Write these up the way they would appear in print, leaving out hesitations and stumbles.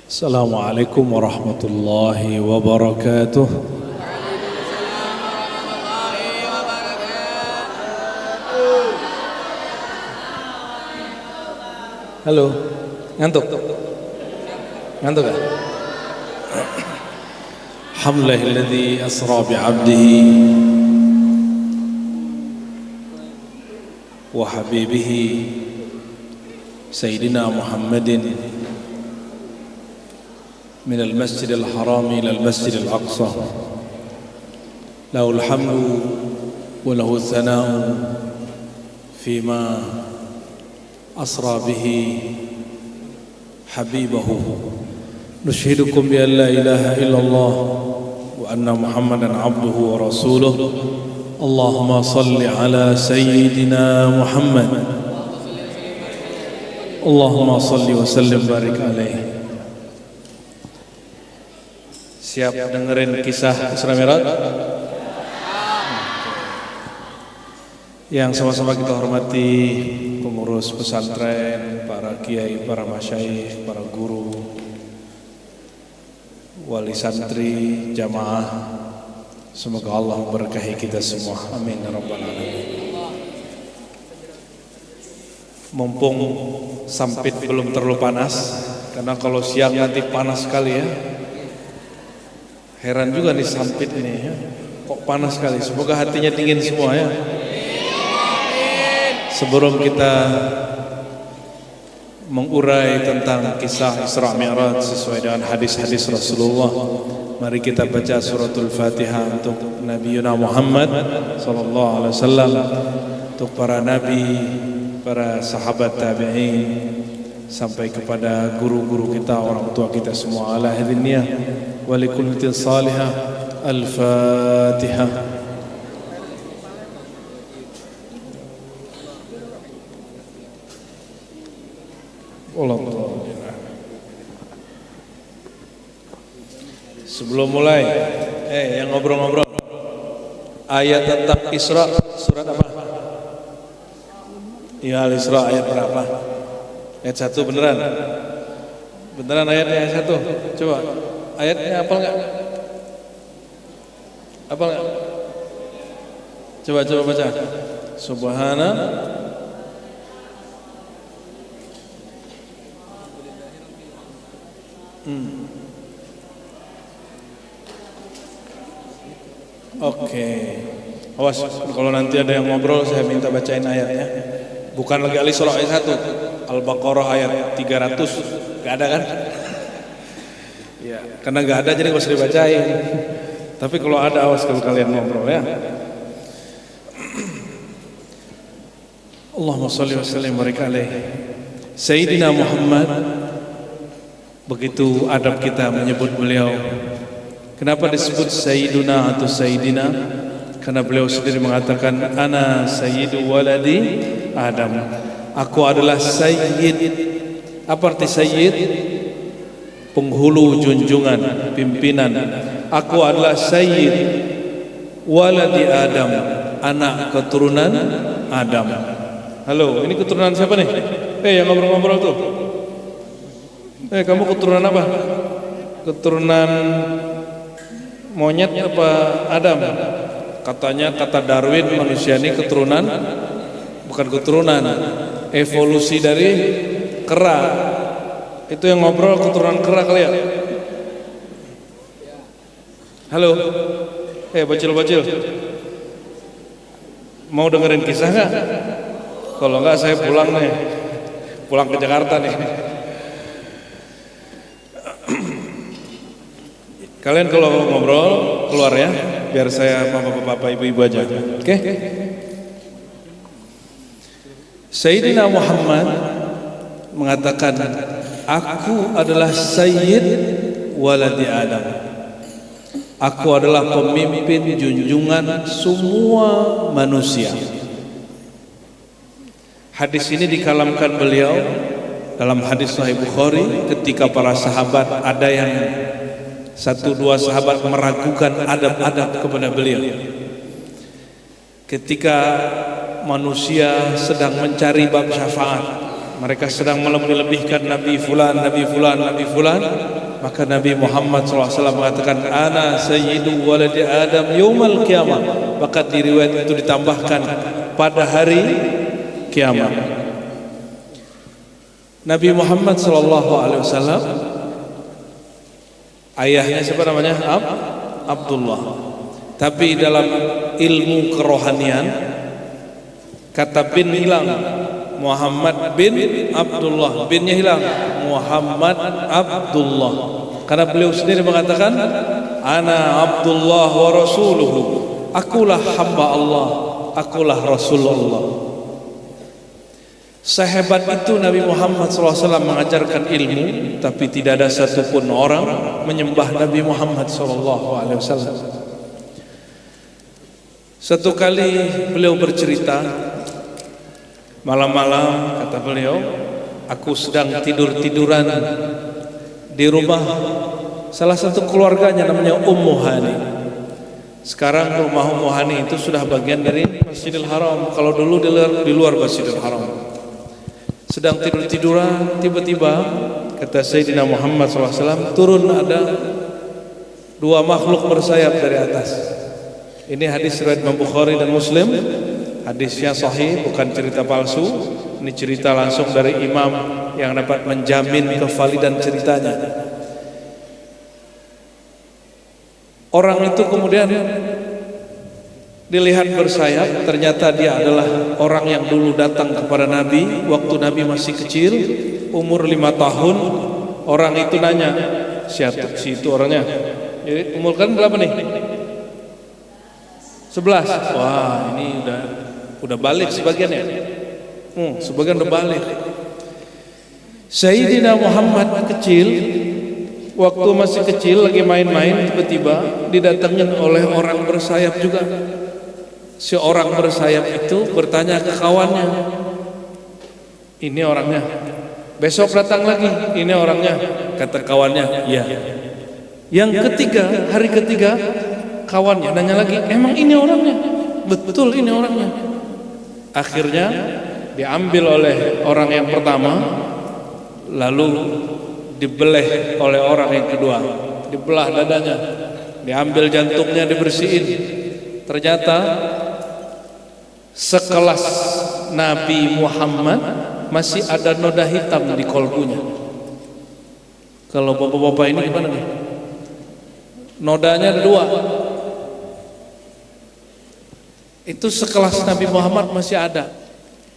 Assalamualaikum warahmatullahi wabarakatuh. Halo, ngantuk? Ngantuk gak? Alhamdulillahilladzi asra bi'abdihi wa habibihi Sayyidina Muhammadin min al-masjid al-haram ila al-masjid al-aqsa lahul hamdu wa lahu thana'u fima asra bihi habibahu nushidukum bi an la ilaha illallah wa anna Muhammadan abduhu wa rasuluh. Allahumma salli ala sayyidina Muhammad. Allahumma salli wa sallim barik alaihi. Siap dengerin kisah Isra Mi'raj? Yang sama-sama kita hormati pengurus pesantren, para kiai, para masyayikh, para guru, wali santri, jamaah. Semoga Allah memberkahi kita semua. Amin ya rabbal alamin. Mumpung sampit belum terlalu panas, karena kalau siang nanti panas sekali ya. Heran juga nih sampit ini ya. Kok panas sekali. Semoga hatinya dingin semua ya. Sebelum kita mengurai tentang kisah Isra Mi'raj sesuai dengan hadis-hadis Rasulullah, mari kita baca suratul Fatihah untuk Nabi Muhammad sallallahu alaihi wasallam, untuk para nabi, para sahabat tabi'in, sampai kepada guru-guru kita, orang tua kita semua. Ala hadhihi niyyah wa likulli salihah. Al-Fatihah. Sebelum mulai, yang ngobrol-ngobrol, ayat tentang Isra, surat apa? Ya Al-Isra ayat berapa? Ayat 1 beneran? Beneran ayatnya ayat 1? Coba, ayatnya hafal nggak? Hafal nggak? Coba baca. Subhana Oke. Awas kalau nanti ada yang ngobrol saya minta bacain ayatnya. Bukan lagi Al-Isra ayat 1, Al-Baqarah ayat 300. Gak ada kan? Ya, karena gak ada jadi gak usah dibacain. Tapi kalau ada, awas kalau kalian ngobrol ya. Allahumma sholli wa sallim barik alaihi Sayyidina Muhammad. Begitu adab kita menyebut beliau. Kenapa disebut Sayyiduna atau Sayyidina? Karena beliau sendiri mengatakan ana sayyidu waladi Adam. Aku adalah sayyid. Apa arti sayyid? Penghulu, junjungan, pimpinan. Aku adalah sayyid waladi Adam, anak keturunan Adam. Halo, ini keturunan siapa nih? Yang ngobrol-ngobrol tuh. Kamu keturunan apa? Keturunan monyet apa Adam? Katanya kata Darwin manusia ini keturunan, bukan keturunan, evolusi dari kera. Itu yang ngobrol keturunan kera kali ya? Halo, bocil. Mau dengerin kisah nggak? Kalau nggak saya pulang nih, pulang ke Jakarta nih. Kalian kalau ngobrol keluar ya, biar saya bapak-bapak ibu-ibu aja. Oke? Sayyidina Muhammad mengatakan, aku adalah sayyid waladi Adam. Aku adalah pemimpin junjungan semua manusia. Hadis ini dikalamkan beliau dalam hadis Sahih Bukhari ketika para sahabat, ada yang 1-2 sahabat meragukan adab-adab kepada beliau. Ketika manusia sedang mencari bab syafaat, mereka sedang melebih-lebihkan Nabi Fulan, Nabi Fulan, Nabi Fulan. Maka Nabi Muhammad SAW mengatakan, Ana sayyidu waladi Adam yaumal qiyamah. Maka di riwayat itu ditambahkan, pada hari kiamat. Nabi Muhammad SAW, ayahnya siapa namanya? Abdullah. Tapi dalam ilmu kerohanian, kata bin hilang, Muhammad bin Abdullah, binnya hilang, Muhammad Abdullah. Karena beliau sendiri mengatakan, Ana Abdullah wa Rasuluhu, akulah hamba Allah, akulah Rasulullah. Sehebat itu Nabi Muhammad SAW mengajarkan ilmu, tapi tidak ada satupun orang menyembah Nabi Muhammad SAW. Satu kali beliau bercerita, malam-malam kata beliau, aku sedang tidur-tiduran di rumah salah satu keluarganya namanya Ummu Hani. Sekarang rumah Ummu Hani itu sudah bagian dari Masjidil Haram. Kalau dulu di luar Masjidil Haram. Sedang tidur-tiduran, tiba-tiba kata Sayyidina Muhammad SAW, turun ada dua makhluk bersayap dari atas. Ini hadis riwayat Imam Bukhari dan Muslim. Hadisnya sahih, bukan cerita palsu. Ini cerita langsung dari imam yang dapat menjamin kevalidan ceritanya. Orang itu kemudian dilihat bersayap, ternyata dia adalah orang yang dulu datang kepada Nabi waktu Nabi masih kecil, umur 5 tahun. Orang itu nanya, siapa si itu orangnya? Jadi umur kan berapa nih? 11. Wah, ini udah balik sebagiannya. Sebagian udah balik. Sayyidina Muhammad kecil, waktu masih kecil lagi main-main, tiba-tiba didatangin oleh orang bersayap juga. Si orang bersayap itu bertanya ke kawannya, ini orangnya. Besok datang lagi, ini orangnya. Kata kawannya, iya. Yang ketiga, hari ketiga, kawannya nanya lagi, emang ini orangnya? Betul, ini orangnya. Akhirnya diambil oleh orang yang pertama, lalu dibeleh oleh orang yang kedua, dibelah dadanya, diambil jantungnya, dibersihin. Ternyata sekelas Nabi Muhammad masih ada noda hitam di kolbunya. Kalau bapak-bapak ini gimana nih? Nodanya ada 2. Itu sekelas Nabi Muhammad masih ada.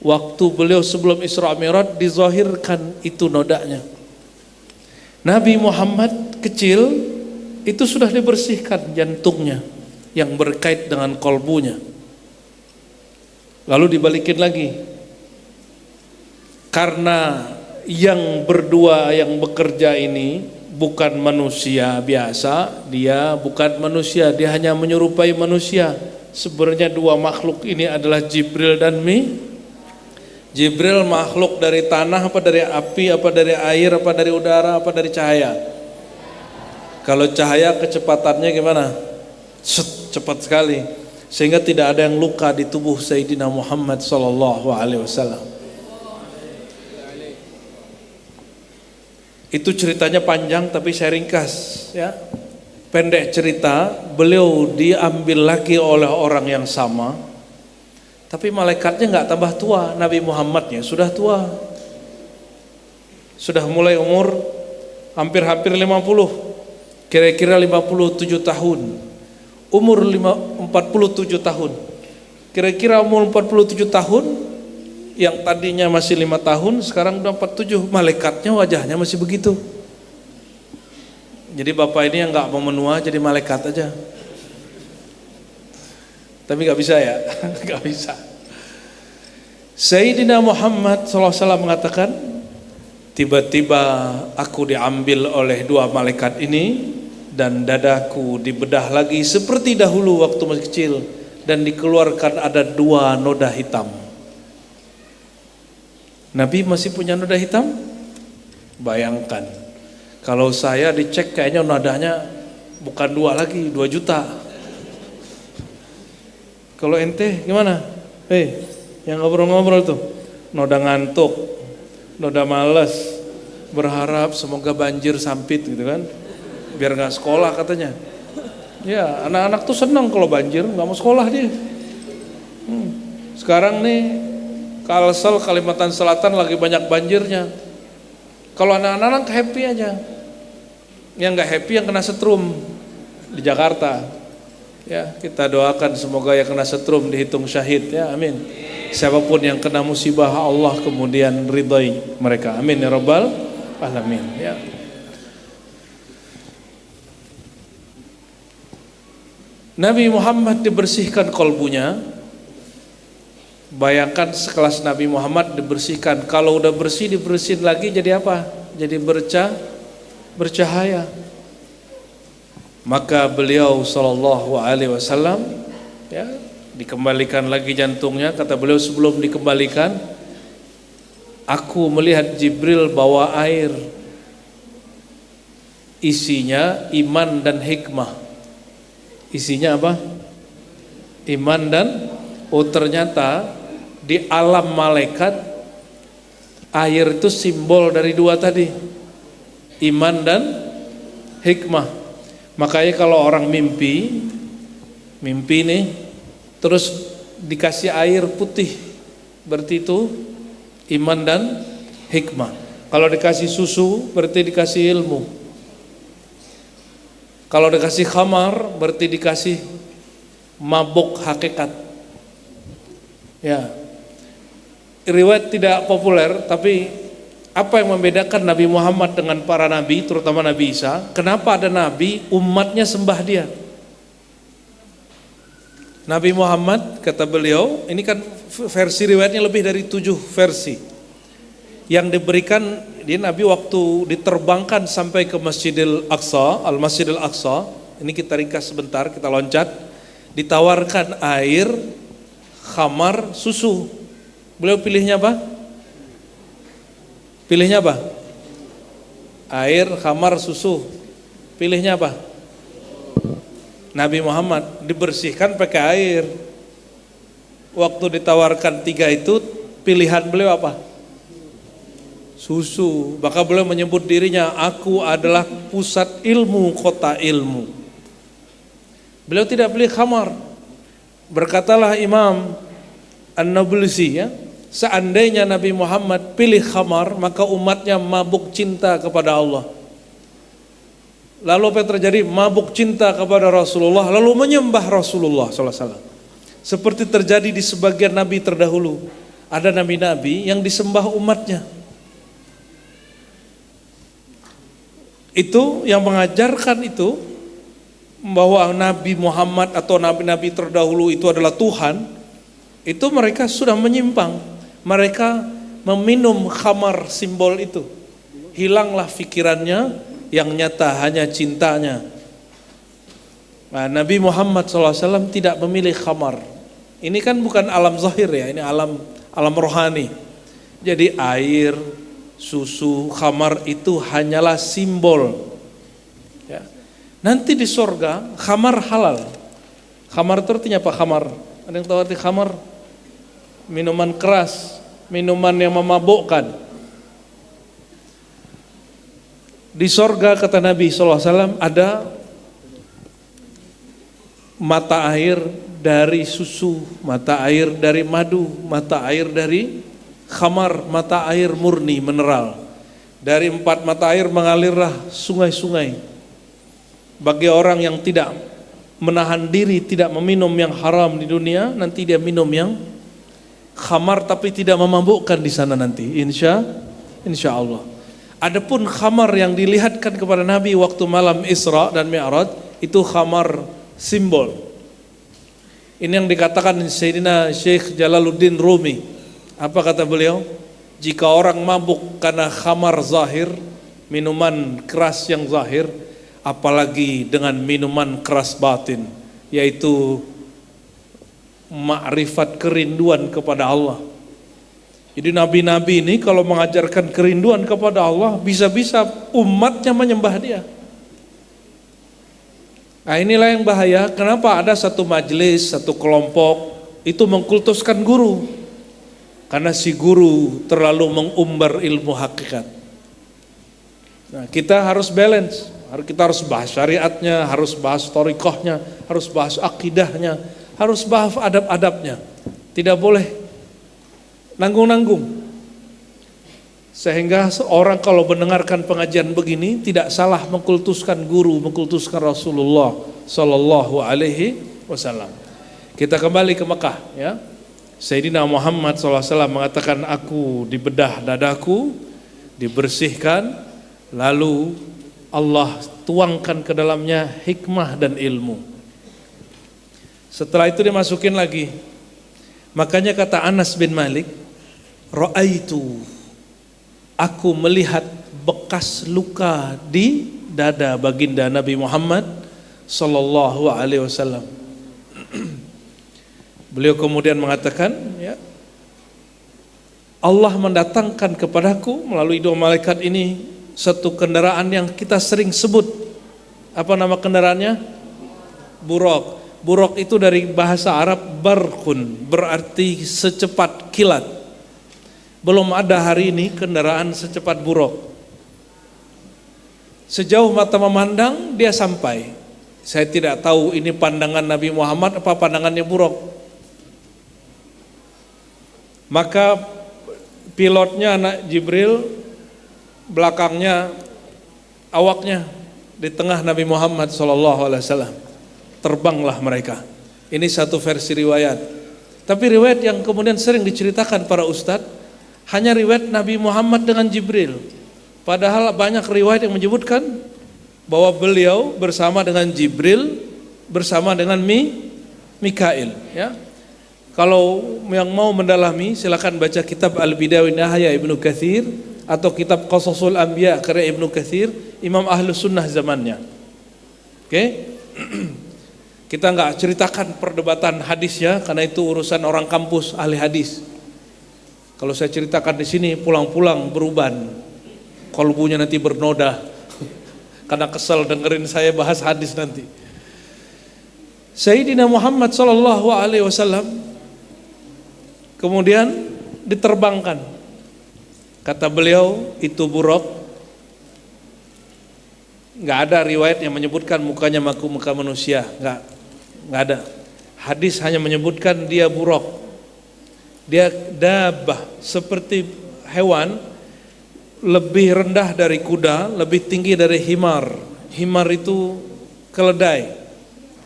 Waktu beliau sebelum Isra Mi'raj dizahirkan itu nodanya. Nabi Muhammad kecil itu sudah dibersihkan jantungnya yang berkait dengan kolbunya. Lalu dibalikin lagi. Karena yang berdua yang bekerja ini bukan manusia biasa, dia bukan manusia, dia hanya menyerupai manusia. Sebenarnya 2 makhluk ini adalah Jibril dan Jibril makhluk dari tanah apa dari api apa dari air apa dari udara apa dari cahaya? Kalau cahaya kecepatannya gimana? Cepat sekali, sehingga tidak ada yang luka di tubuh Sayyidina Muhammad SAW. Itu ceritanya panjang tapi saya ringkas ya. Pendek cerita, beliau diambil lagi oleh orang yang sama, tapi malaikatnya nggak tambah tua. Nabi Muhammadnya sudah tua, sudah mulai umur hampir 50, kira-kira 57 tahun. Umur 47 tahun, kira-kira umur 47 tahun, yang tadinya masih 5 tahun, sekarang udah 47. Malaikatnya wajahnya masih begitu. Jadi bapak ini yang nggak mau menua jadi malaikat aja. Tapi nggak bisa ya, nggak bisa. Sayyidina Muhammad SAW mengatakan, tiba-tiba aku diambil oleh 2 malaikat ini dan dadaku dibedah lagi seperti dahulu waktu masih kecil, dan dikeluarkan ada 2 noda hitam. Nabi masih punya noda hitam? Bayangkan. Kalau saya dicek kayaknya nodanya bukan 2 lagi, 2 juta. Kalau ente gimana? Yang ngobrol-ngobrol tuh, noda ngantuk, udah males, berharap semoga banjir sampit gitu kan, biar nggak sekolah katanya. Ya, anak-anak tuh senang kalau banjir, nggak mau sekolah dia. Sekarang nih Kalsel, Kalimantan Selatan lagi banyak banjirnya. Kalau anak-anak happy aja, yang nggak happy yang kena setrum di Jakarta. Ya, kita doakan semoga yang kena setrum dihitung syahid ya, amin. Siapapun yang kena musibah Allah kemudian ridhai mereka, amin ya rabbal alamin ya. Nabi Muhammad dibersihkan kolbunya. Bayangkan sekelas Nabi Muhammad dibersihkan, kalau udah bersih dibersihin lagi jadi apa? Jadi bercahaya. Maka beliau sallallahu alaihi wasallam ya, dikembalikan lagi jantungnya. Kata beliau sebelum dikembalikan, aku melihat Jibril bawa air, isinya iman dan hikmah. Isinya apa? Iman dan ternyata di alam malaikat air itu simbol dari dua tadi, iman dan hikmah. Makanya kalau orang mimpi nih terus dikasih air putih, berarti itu iman dan hikmah. Kalau dikasih susu berarti dikasih ilmu. Kalau dikasih khamar berarti dikasih mabuk hakikat. Ya. Riwayat tidak populer, tapi apa yang membedakan Nabi Muhammad dengan para nabi, terutama Nabi Isa? Kenapa ada nabi umatnya sembah dia? Nabi Muhammad, kata beliau, ini kan versi riwayatnya lebih dari 7 versi yang diberikan. Dia Nabi waktu diterbangkan sampai ke Masjidil Aqsa, Al-Masjidil Aqsa, ini kita ringkas sebentar, kita loncat, ditawarkan air, khamar, susu. Beliau pilihnya apa? Pilihnya apa? Air, khamar, susu. Pilihnya apa? Nabi Muhammad dibersihkan pakai air. Waktu ditawarkan 3 itu, pilihan beliau apa? Susu. Maka beliau menyebut dirinya, aku adalah pusat ilmu, kota ilmu. Beliau tidak pilih khamar. Berkatalah Imam An-Nablusi ya, seandainya Nabi Muhammad pilih khamar, maka umatnya mabuk cinta kepada Allah. Lalu apa yang terjadi? Mabuk cinta kepada Rasulullah, lalu menyembah Rasulullah SAW. Seperti terjadi di sebagian nabi terdahulu. Ada nabi-nabi yang disembah umatnya. Itu yang mengajarkan itu, bahwa Nabi Muhammad atau nabi-nabi terdahulu itu adalah Tuhan, itu mereka sudah menyimpang. Mereka meminum khamar simbol itu. Hilanglah pikirannya, yang nyata hanya cintanya. Nah, Nabi Muhammad SAW tidak memilih khamar. Ini kan bukan alam zahir ya, ini alam rohani. Jadi air, susu, khamar itu hanyalah simbol. Ya. Nanti di sorga khamar halal. Khamar itu artinya apa? Khamar. Ada yang tahu arti khamar? Minuman keras, minuman yang memabukkan. Di sorga kata Nabi SAW ada mata air dari susu, mata air dari madu, mata air dari khamar, mata air murni mineral. Dari 4 mata air mengalirlah sungai-sungai. Bagi orang yang tidak menahan diri, tidak meminum yang haram di dunia, nanti dia minum yang khamar tapi tidak memabukkan di sana nanti. Insya Allah. Adapun khamar yang dilihatkan kepada Nabi waktu malam Isra dan Mi'raj itu khamar simbol. Ini yang dikatakan Sayyidina Syekh Jalaluddin Rumi. Apa kata beliau? Jika orang mabuk karena khamar zahir, minuman keras yang zahir, apalagi dengan minuman keras batin, yaitu ma'rifat kerinduan kepada Allah. Jadi nabi-nabi ini kalau mengajarkan kerinduan kepada Allah, bisa-bisa umatnya menyembah dia. Nah, inilah yang bahaya. Kenapa ada satu majelis, satu kelompok itu mengkultuskan guru? karena si guru terlalu mengumbar ilmu hakikat. Nah, kita harus balance, kita harus bahas syariatnya, harus bahas thariqahnya, harus bahas akidahnya, harus bahas adab-adabnya. Tidak boleh nanggung-nanggung. Sehingga seorang kalau mendengarkan pengajian begini tidak salah mengkultuskan guru, mengkultuskan Rasulullah sallallahu alaihi wasallam. Kita kembali ke Mekah, ya. Sayyidina Muhammad SAW mengatakan, aku dibedah dadaku, dibersihkan, lalu Allah tuangkan ke dalamnya hikmah dan ilmu. Setelah itu dimasukin lagi. Makanya kata Anas bin Malik, ra'aitu, aku melihat bekas luka di dada baginda Nabi Muhammad sallallahu alaihi wasallam. Beliau kemudian mengatakan, ya, Allah mendatangkan kepadaku melalui dua malaikat ini satu kendaraan yang kita sering sebut. Apa nama kendaraannya? Buraq. Buraq itu dari bahasa Arab barqun, berarti secepat kilat. Belum ada hari ini kendaraan secepat buraq. Sejauh mata memandang dia sampai. Saya tidak tahu ini pandangan Nabi Muhammad apa pandangannya buraq. Maka pilotnya anak Jibril, belakangnya awaknya, di tengah Nabi Muhammad SAW. Terbanglah mereka. Ini satu versi riwayat. Tapi riwayat yang kemudian sering diceritakan para ustadz, hanya riwayat Nabi Muhammad dengan Jibril. Padahal banyak riwayat yang menyebutkan bahwa beliau bersama dengan Jibril, bersama dengan Mikail, ya. Kalau yang mau mendalami silakan baca kitab Al-Bidayah wa Nihayah Ibnu Katsir atau kitab Qasasul Anbiya karya Ibnu Katsir, Imam Ahlus Sunnah zamannya. Oke? Kita enggak ceritakan perdebatan hadis ya, karena itu urusan orang kampus ahli hadis. Kalau saya ceritakan di sini pulang-pulang beruban, kolbunya nanti bernoda karena kesel dengerin saya bahas hadis nanti. Sayyidina Muhammad sallallahu alaihi wasallam kemudian diterbangkan. Kata beliau itu buraq. Enggak ada riwayat yang menyebutkan mukanya muka manusia, enggak ada. Hadis hanya menyebutkan dia buraq. Dia dabah, seperti hewan, lebih rendah dari kuda, lebih tinggi dari himar. Himar itu keledai,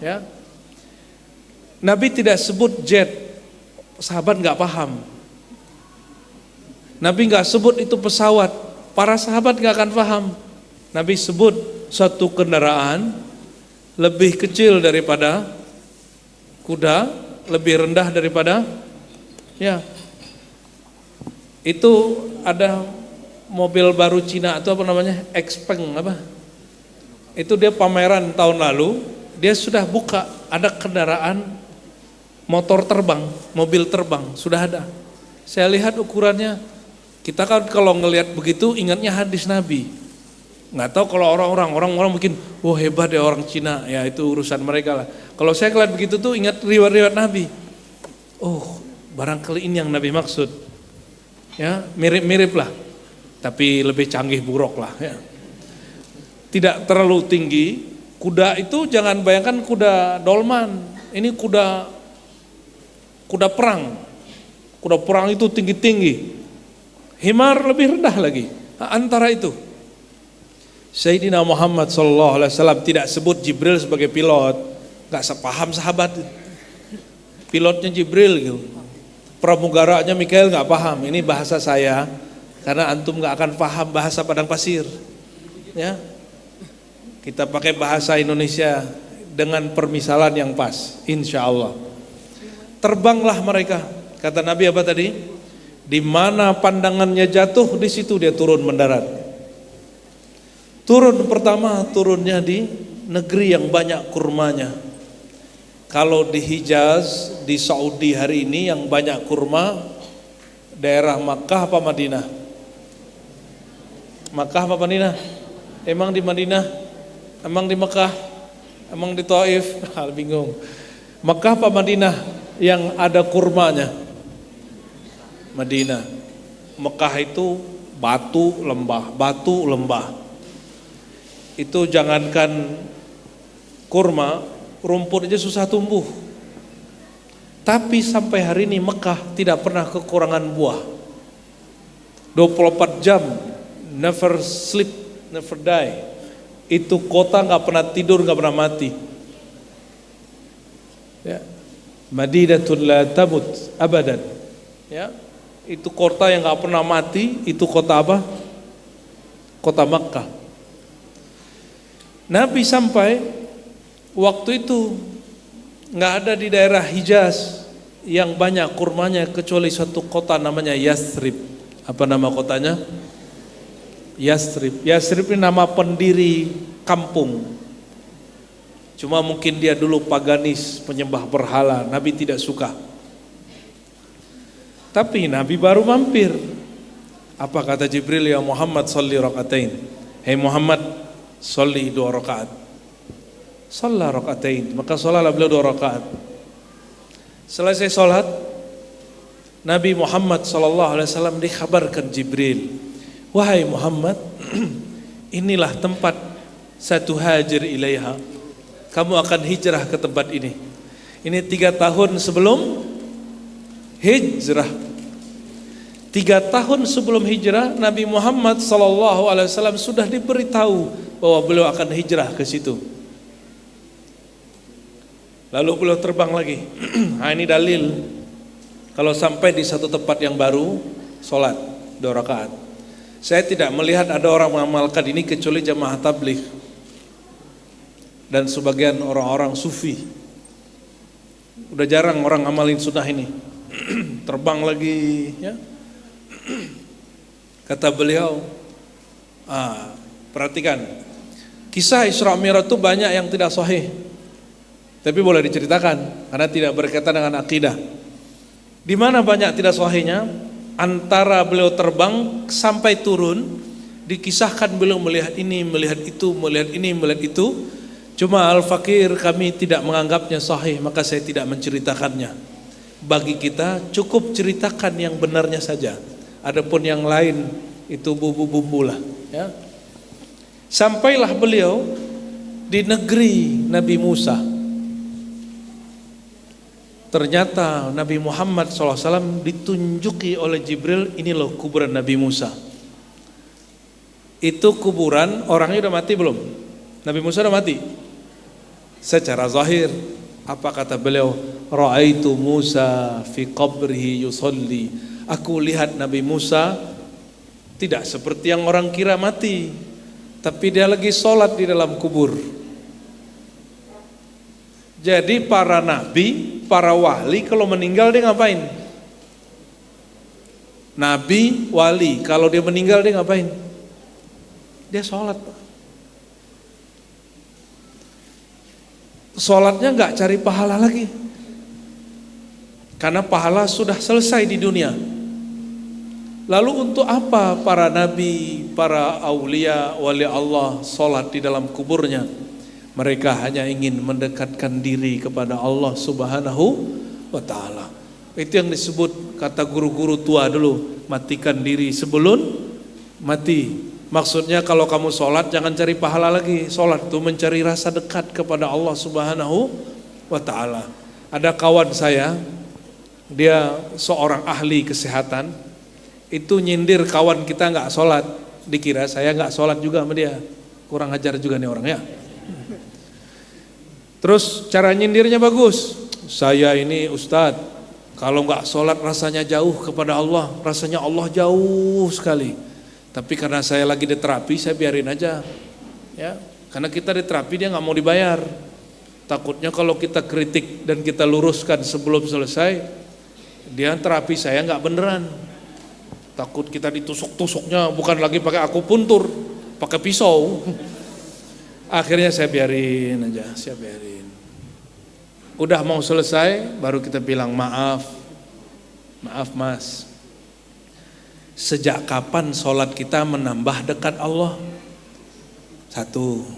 ya. Nabi tidak sebut jet. Sahabat nggak paham. Nabi nggak sebut itu pesawat, para sahabat nggak akan paham. Nabi sebut satu kendaraan lebih kecil daripada kuda, lebih rendah daripada, ya. Itu ada mobil baru Cina atau apa namanya, Xpeng apa? Itu dia pameran tahun lalu, dia sudah buka ada kendaraan motor terbang, mobil terbang, sudah ada. Saya lihat ukurannya, kita kan kalau ngelihat begitu ingatnya hadis Nabi. Nggak tahu kalau orang mungkin, wah hebat ya orang Cina, ya itu urusan mereka lah. Kalau saya ngelihat begitu tuh ingat riwayat-riwayat Nabi. Oh, barangkali ini yang Nabi maksud. Ya, mirip-mirip lah, tapi lebih canggih buraq lah. Ya. Tidak terlalu tinggi. Kuda itu jangan bayangkan kuda dolman. Ini kuda perang. Kuda perang itu tinggi-tinggi. Himar lebih rendah lagi. Antara itu. Sayyidina Muhammad SAW tidak sebut Jibril sebagai pilot. Gak sepaham sahabat. Pilotnya Jibril gitu. Pramugaranya Mikail gak paham. Ini bahasa saya. Karena antum gak akan paham bahasa padang pasir. Ya. Kita pakai bahasa Indonesia dengan permisalan yang pas. Insya Allah. Terbanglah mereka. Kata Nabi apa tadi? Di mana pandangannya jatuh, di situ dia turun mendarat. Turun pertama, turunnya di negeri yang banyak kurmanya. Kalau di Hijaz, di Saudi hari ini yang banyak kurma, daerah Makkah apa Madinah? Makkah apa Madinah? Emang di Madinah? Emang di Makkah? Emang di Taif? Bingung. Makkah apa Madinah yang ada kurmanya? Madinah. Mekah itu batu lembah. Itu jangankan kurma, rumput aja susah tumbuh. Tapi sampai hari ini Mekah tidak pernah kekurangan buah. 24 jam, never sleep, never die. Itu kota nggak pernah tidur, nggak pernah mati. Ya. Madinatul la tamut abadan. Ya. Itu kota yang nggak pernah mati. Itu kota apa? Kota Makkah. Nabi sampai waktu itu nggak ada di daerah Hijaz yang banyak kurmanya kecuali satu kota namanya Yathrib. Apa nama kotanya? Yathrib. Yathrib ini nama pendiri kampung. Cuma mungkin dia dulu paganis, penyembah berhala. Nabi tidak suka. Tapi Nabi baru mampir. Apa kata Jibril? Ya Muhammad salli rakaatain. Hei Muhammad, salli 2 rakaat. Shalla rakaatain. Maka sholalah beliau 2 rakaat. Selesai sholat, Nabi Muhammad SAW dikabarkan Jibril, wahai Muhammad, inilah tempat satu hajir ilaiha. Kamu akan hijrah ke tempat ini. Ini 3 tahun sebelum hijrah. 3 tahun sebelum hijrah, Nabi Muhammad SAW sudah diberitahu bahwa beliau akan hijrah ke situ. Lalu beliau terbang lagi. Nah, ini dalil kalau sampai di satu tempat yang baru, sholat 2 rakaat. Saya tidak melihat ada orang mengamalkan ini kecuali jamaah tabligh dan sebagian orang-orang sufi. Udah jarang orang amalin sunnah ini. Terbang lagi, ya. Kata beliau, perhatikan, kisah Isra Mi'raj itu banyak yang tidak sahih. Tapi boleh diceritakan karena tidak berkaitan dengan akidah. Di mana banyak tidak sahihnya? Antara beliau terbang sampai turun, dikisahkan beliau melihat ini, melihat itu, melihat ini, melihat itu. Cuma Al-Fakir kami tidak menganggapnya sahih, maka saya tidak menceritakannya. Bagi kita cukup ceritakan yang benarnya saja. Adapun yang lain itu bumbu-bumbu lah. Ya. Sampailah beliau di negeri Nabi Musa. Ternyata Nabi Muhammad SAW ditunjuki oleh Jibril, ini loh kuburan Nabi Musa. Itu kuburan, orangnya udah mati belum? Nabi Musa udah mati? Secara zahir, apa kata beliau? Ra'aitu Musa fi qabrihi yusalli. Aku lihat Nabi Musa tidak seperti yang orang kira mati, tapi dia lagi sholat di dalam kubur. Jadi para nabi, para wali kalau meninggal dia ngapain? Nabi, wali, kalau dia meninggal dia ngapain? Dia sholat. Sholatnya nggak cari pahala lagi, karena pahala sudah selesai di dunia. Lalu untuk apa para nabi, para aulia, wali Allah sholat di dalam kuburnya? Mereka hanya ingin mendekatkan diri kepada Allah Subhanahu wa ta'ala. Itu yang disebut kata guru-guru tua dulu, matikan diri sebelum mati. Maksudnya kalau kamu sholat jangan cari pahala lagi. Sholat itu mencari rasa dekat kepada Allah Subhanahu wa ta'ala. Ada kawan saya, dia seorang ahli kesehatan, itu nyindir kawan kita gak sholat, dikira saya gak sholat juga sama dia. Kurang ajar juga nih orang ya. Terus cara nyindirnya bagus. Saya ini Ustadz, kalau nggak sholat rasanya jauh kepada Allah, rasanya Allah jauh sekali. Tapi karena saya lagi di terapi, saya biarin aja. Ya, karena kita di terapi dia nggak mau dibayar. Takutnya kalau kita kritik dan kita luruskan sebelum selesai, dia terapi saya nggak beneran. Takut kita ditusuk-tusuknya, bukan lagi pakai akupuntur, pakai pisau. Akhirnya saya biarin aja, saya biarin. Udah mau selesai, baru kita bilang maaf mas. Sejak kapan sholat kita menambah dekat Allah? Satu.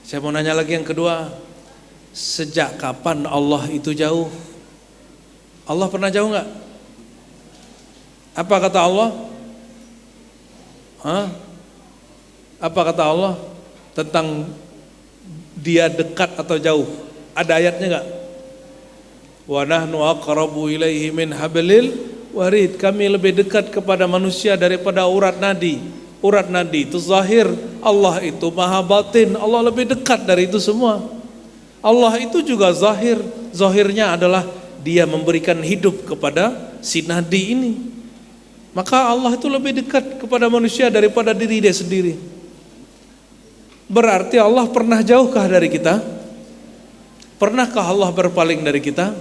Saya mau nanya lagi yang kedua. Sejak kapan Allah itu jauh? Allah pernah jauh nggak? Apa kata Allah? Apa kata Allah tentang dia dekat atau jauh? Ada ayatnya enggak? Wa nahnu aqrabu ilaihi min hablil warid. Kami lebih dekat kepada manusia daripada urat nadi. Urat nadi itu zahir, Allah itu maha batin. Allah lebih dekat dari itu semua. Allah itu juga zahir. Zahirnya adalah dia memberikan hidup kepada si nadi ini. Maka Allah itu lebih dekat kepada manusia daripada diri dia sendiri. Berarti Allah pernah jauhkah dari kita? Pernahkah Allah berpaling dari kita?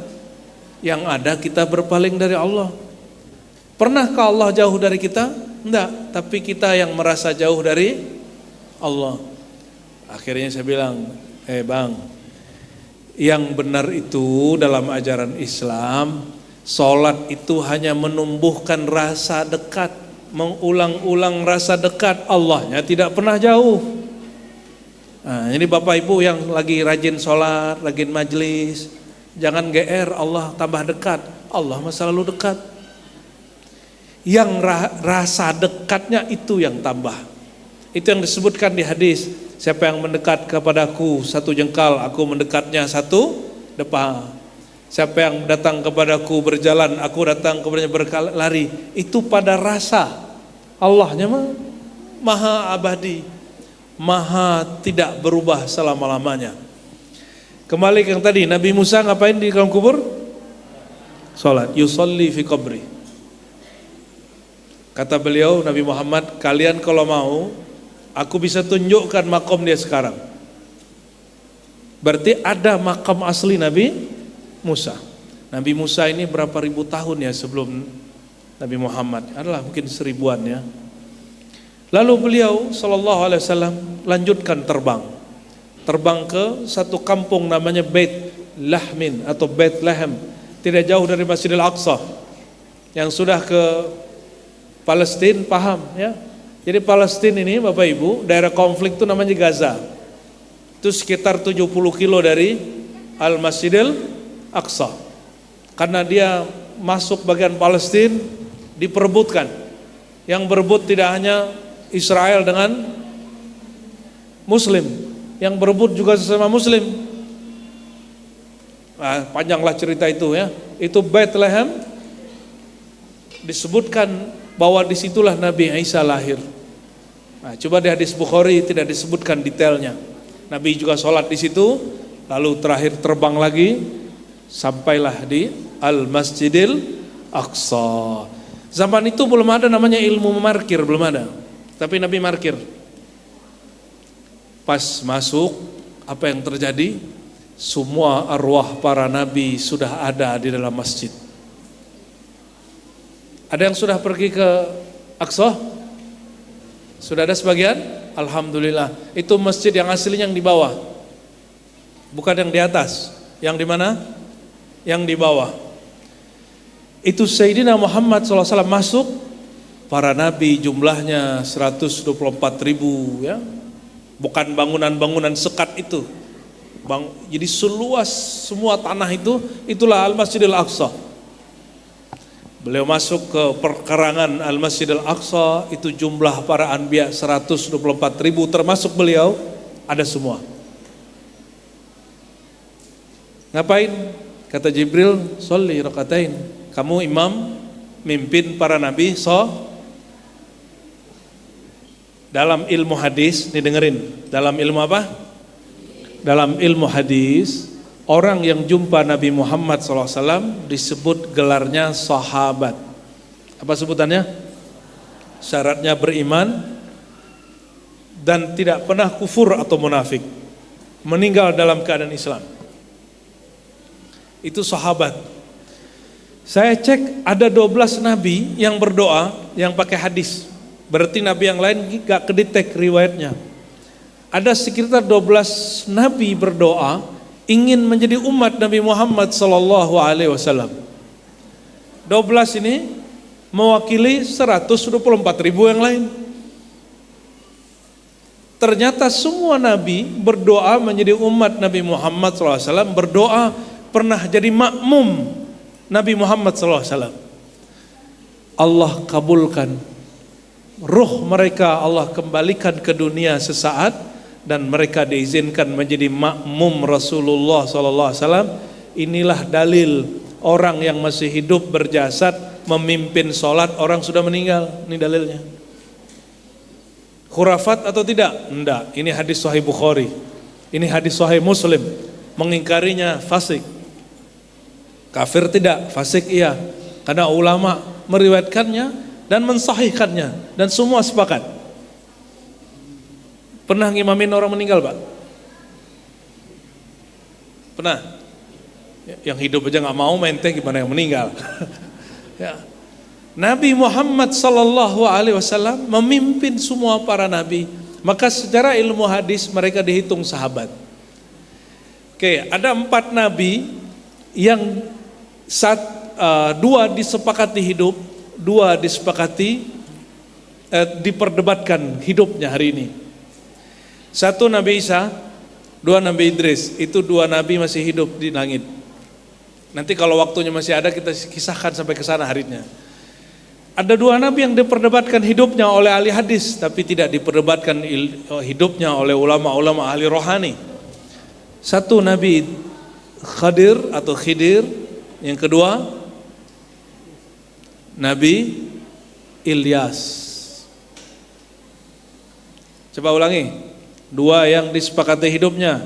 Yang ada kita berpaling dari Allah. Pernahkah Allah jauh dari kita? Enggak, tapi kita yang merasa jauh dari Allah. Akhirnya saya bilang, bang, yang benar itu dalam ajaran Islam, sholat itu hanya menumbuhkan rasa dekat, mengulang-ulang rasa dekat. Allahnya tidak pernah jauh. Nah, ini Bapak Ibu yang lagi rajin sholat, rajin majlis, jangan GR Allah tambah dekat. Allah mah selalu dekat. Yang rasa dekatnya itu yang tambah. Itu yang disebutkan di hadis, siapa yang mendekat kepadaku 1 jengkal, aku mendekatnya 1 depa. Siapa yang datang kepadaku berjalan, aku datang kepadanya berlari. Itu pada rasa. Allahnya mah maha abadi, maha tidak berubah selama-lamanya. Kembali ke yang tadi, Nabi Musa ngapain di dalam kubur? Salat, yusalli fi qabri. Kata beliau, Nabi Muhammad, kalian kalau mau, aku bisa tunjukkan makom dia sekarang. Berarti ada makam asli Nabi Musa. Nabi Musa ini berapa ribu tahun ya sebelum Nabi Muhammad? Adalah mungkin 1000-an ya. Lalu beliau sallallahu alaihi wasallam lanjutkan terbang. Terbang ke satu kampung namanya Beit Lahmin atau Bethlehem, tidak jauh dari Masjidil Aqsa. Yang sudah ke Palestina paham ya. Jadi Palestina ini Bapak Ibu, daerah konflik itu namanya Gaza. Itu sekitar 70 kilo dari Al-Masjidil Aqsa. Karena dia masuk bagian Palestina, diperebutkan. Yang berebut tidak hanya Israel dengan Muslim, yang berebut juga sesama Muslim. Nah, panjanglah cerita itu ya. Itu Bethlehem, disebutkan bahwa disitulah Nabi Isa lahir. Nah, coba di hadis Bukhari tidak disebutkan detailnya. Nabi juga sholat di situ, lalu terakhir terbang lagi, sampailah di Al-Masjidil Aqsa. Zaman itu belum ada namanya ilmu memarkir, belum ada. Tapi Nabi markir. Pas masuk, apa yang terjadi? Semua arwah para nabi sudah ada di dalam masjid. Ada yang sudah pergi ke Aqsa? Sudah ada sebagian? Alhamdulillah. Itu masjid yang aslinya yang di bawah, bukan yang di atas. Yang di mana? Yang di bawah. Itu Sayyidina Muhammad SAW masuk, para nabi jumlahnya 124.000 ya. Bukan bangunan-bangunan sekat itu. Jadi seluas semua tanah itu, itulah Al-Masjidil Aqsa. Beliau masuk ke perkarangan Al-Masjidil Aqsa, itu jumlah para anbiya 124.000, termasuk beliau, ada semua. Ngapain? Kata Jibril, sholli rakatain. Kamu imam, mimpin para nabi. Dalam ilmu hadis, nih dengerin. Dalam ilmu apa? Dalam ilmu hadis, orang yang jumpa Nabi Muhammad SAW disebut gelarnya sahabat. Apa sebutannya? Syaratnya beriman dan tidak pernah kufur atau munafik, meninggal dalam keadaan Islam. Itu sahabat. Saya cek ada 12 nabi yang berdoa yang pakai hadis. Berarti nabi yang lain gak kedetek riwayatnya. Ada sekitar 12 nabi berdoa ingin menjadi umat Nabi Muhammad sallallahu alaihi wasallam. 12 ini mewakili 124.000 yang lain. Ternyata semua nabi berdoa menjadi umat Nabi Muhammad sallallahu alaihi wasallam, berdoa pernah jadi makmum Nabi Muhammad sallallahu alaihi wasallam. Allah kabulkan. Ruh mereka Allah kembalikan ke dunia sesaat dan mereka diizinkan menjadi makmum Rasulullah SAW. Inilah dalil orang yang masih hidup berjasad memimpin sholat orang sudah meninggal. Ini dalilnya. Khurafat atau tidak? Enggak. Ini hadis Sahih Bukhari. Ini hadis Sahih Muslim. Mengingkarinya fasik. Kafir tidak, fasik iya. Karena ulama meriwayatkannya dan mensahihkannya dan semua sepakat. Pernah ngimamin orang meninggal, Pak? Pernah? Yang hidup aja nggak mau, mente gimana yang meninggal? Ya. Nabi Muhammad sallallahu alaihi wasallam memimpin semua para nabi. Maka secara ilmu hadis mereka dihitung sahabat. Oke, ada 4 nabi yang dua disepakati hidup, 2 disepakati diperdebatkan hidupnya hari ini. 1 Nabi Isa, 2 Nabi Idris. Itu 2 nabi masih hidup di langit. Nanti kalau waktunya masih ada kita kisahkan sampai ke sana harinya. Ada 2 nabi yang diperdebatkan hidupnya oleh ahli hadis, tapi tidak diperdebatkan hidupnya oleh ulama-ulama ahli rohani. 1 Nabi Khadir atau Khidir, yang kedua Nabi Ilyas. Coba ulangi. 2 yang disepakati hidupnya,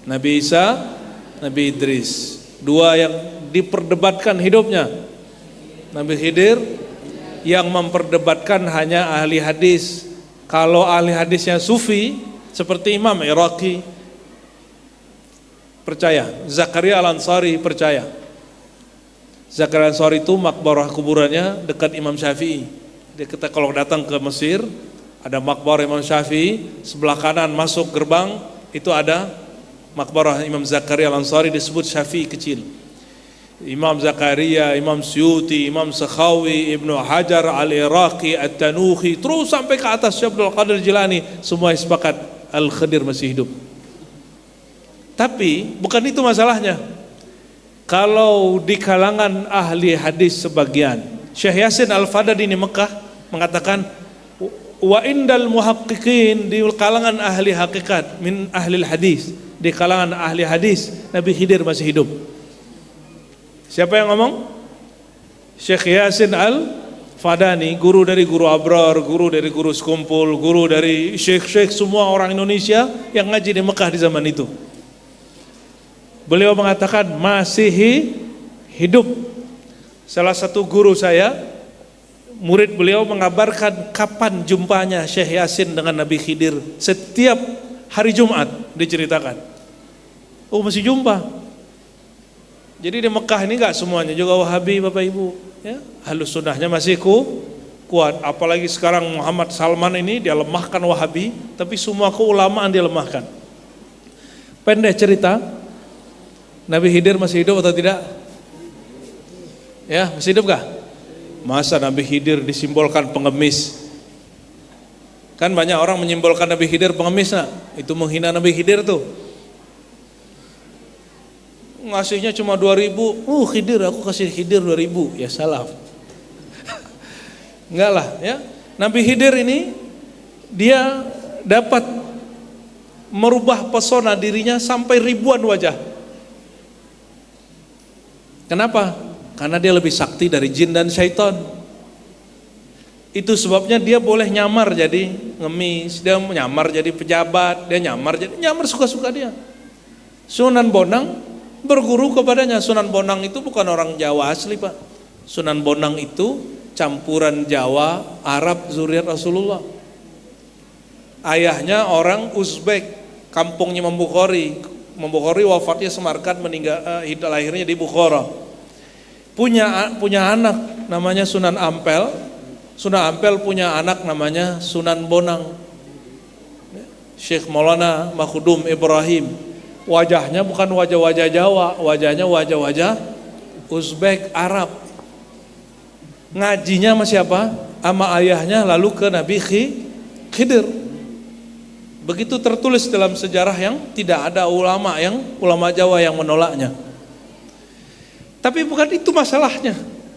Nabi Isa, Nabi Idris. 2 yang diperdebatkan hidupnya, Nabi Khidir. Yang memperdebatkan hanya ahli hadis. Kalau ahli hadisnya sufi seperti Imam Iraqi percaya, Zakaria Al-Ansari percaya. Zakaria Al-Ansari itu makbarah kuburannya dekat Imam Syafi'i. Kita kalau datang ke Mesir ada makbarah Imam Syafi'i, sebelah kanan masuk gerbang itu ada makbarah Imam Zakaria Al-Ansari, disebut Syafi'i kecil. Imam Zakaria, Imam Suyuti, Imam Sakhawi, Ibnu Hajar, Al-Iraqi, At-Tanuhi, terus sampai ke atas Syekh Abdul Qadir Jilani, semua sepakat Al-Khadir masih hidup. Tapi bukan itu masalahnya. Kalau di kalangan ahli hadis sebagian, Syekh Yasin Al-Fadadi di Mekah mengatakan, wa indal muhaqqiqin, di kalangan ahli hakikat min ahli hadis, di kalangan ahli hadis Nabi Khidir masih hidup. Siapa yang ngomong? Syekh Yasin Al-Fadani, guru dari guru Abrar, guru dari guru Sekumpul, guru dari syekh-syekh semua orang Indonesia yang ngaji di Mekah di zaman itu. Beliau mengatakan masih hidup. Salah satu guru saya, murid beliau mengabarkan kapan jumpanya Syekh Yasin dengan Nabi Khidir. Setiap hari Jumat diceritakan. Oh, masih jumpa. Jadi di Mekah ini enggak semuanya juga Wahabi, Bapak Ibu, ya. Ahlus Sunnahnya masih kuat. Apalagi sekarang Muhammad Salman ini dia lemahkan Wahabi, tapi semua keulamaan dia lemahkan. Pendek cerita, Nabi Khidir masih hidup atau tidak? Ya, masih hidup kah? Masa Nabi Khidir disimbolkan pengemis? Kan banyak orang menyimbolkan Nabi Khidir pengemis, nah. Itu menghina Nabi Khidir tuh. Ngasihnya cuma 2.000, Khidir, aku kasih Khidir 2.000, ya salah. Enggak lah, ya. Nabi Khidir ini dia dapat merubah pesona dirinya sampai ribuan wajah. Kenapa? Karena dia lebih sakti dari jin dan syaitan. Itu sebabnya dia boleh nyamar jadi ngemis, dia nyamar jadi pejabat, dia nyamar suka-suka dia. Sunan Bonang berguru kepadanya. Sunan Bonang itu bukan orang Jawa asli, Pak. Sunan Bonang itu campuran Jawa, Arab, zuriat Rasulullah. Ayahnya orang Uzbek, kampungnya Imam Bukhari. Imam Bukhari wafatnya Semarkand, lahirnya di Bukhara. Punya anak namanya Sunan Ampel. Sunan Ampel punya anak namanya Sunan Bonang. Syekh Maulana Makhudum Ibrahim. Wajahnya bukan wajah-wajah Jawa, wajahnya wajah-wajah Uzbek, Arab. Ngajinya sama siapa? Sama ayahnya, lalu ke Nabi Khidir. Begitu tertulis dalam sejarah yang tidak ada ulama Jawa yang menolaknya. Tapi bukan itu masalahnya.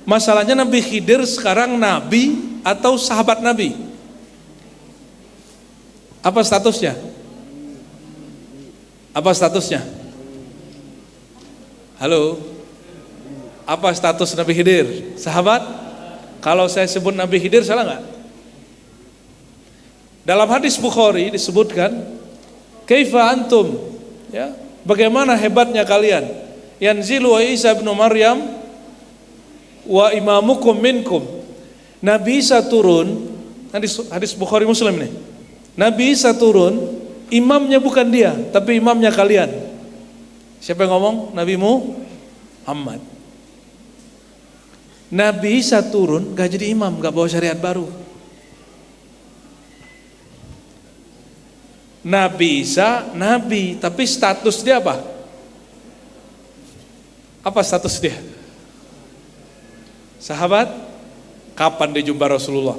Masalahnya Nabi Khidir sekarang nabi atau sahabat Nabi? Apa statusnya? Apa statusnya? Halo? Apa status Nabi Khidir? Sahabat? Kalau saya sebut Nabi Khidir salah nggak? Dalam hadis Bukhari disebutkan, kaifa antum, ya, bagaimana hebatnya kalian? Yanzilu Isa bin Maryam wa imamukum minkum. Nabi Isa turun, hadis Bukhari Muslim nih. Nabi Isa turun, imamnya bukan dia, tapi imamnya kalian. Siapa yang ngomong? Nabi Muhammad. Nabi Isa turun, gak jadi imam, gak bawa syariat baru. Nabi Isa, nabi, tapi status dia apa? Apa status dia? Sahabat? Kapan dia jumpa Rasulullah?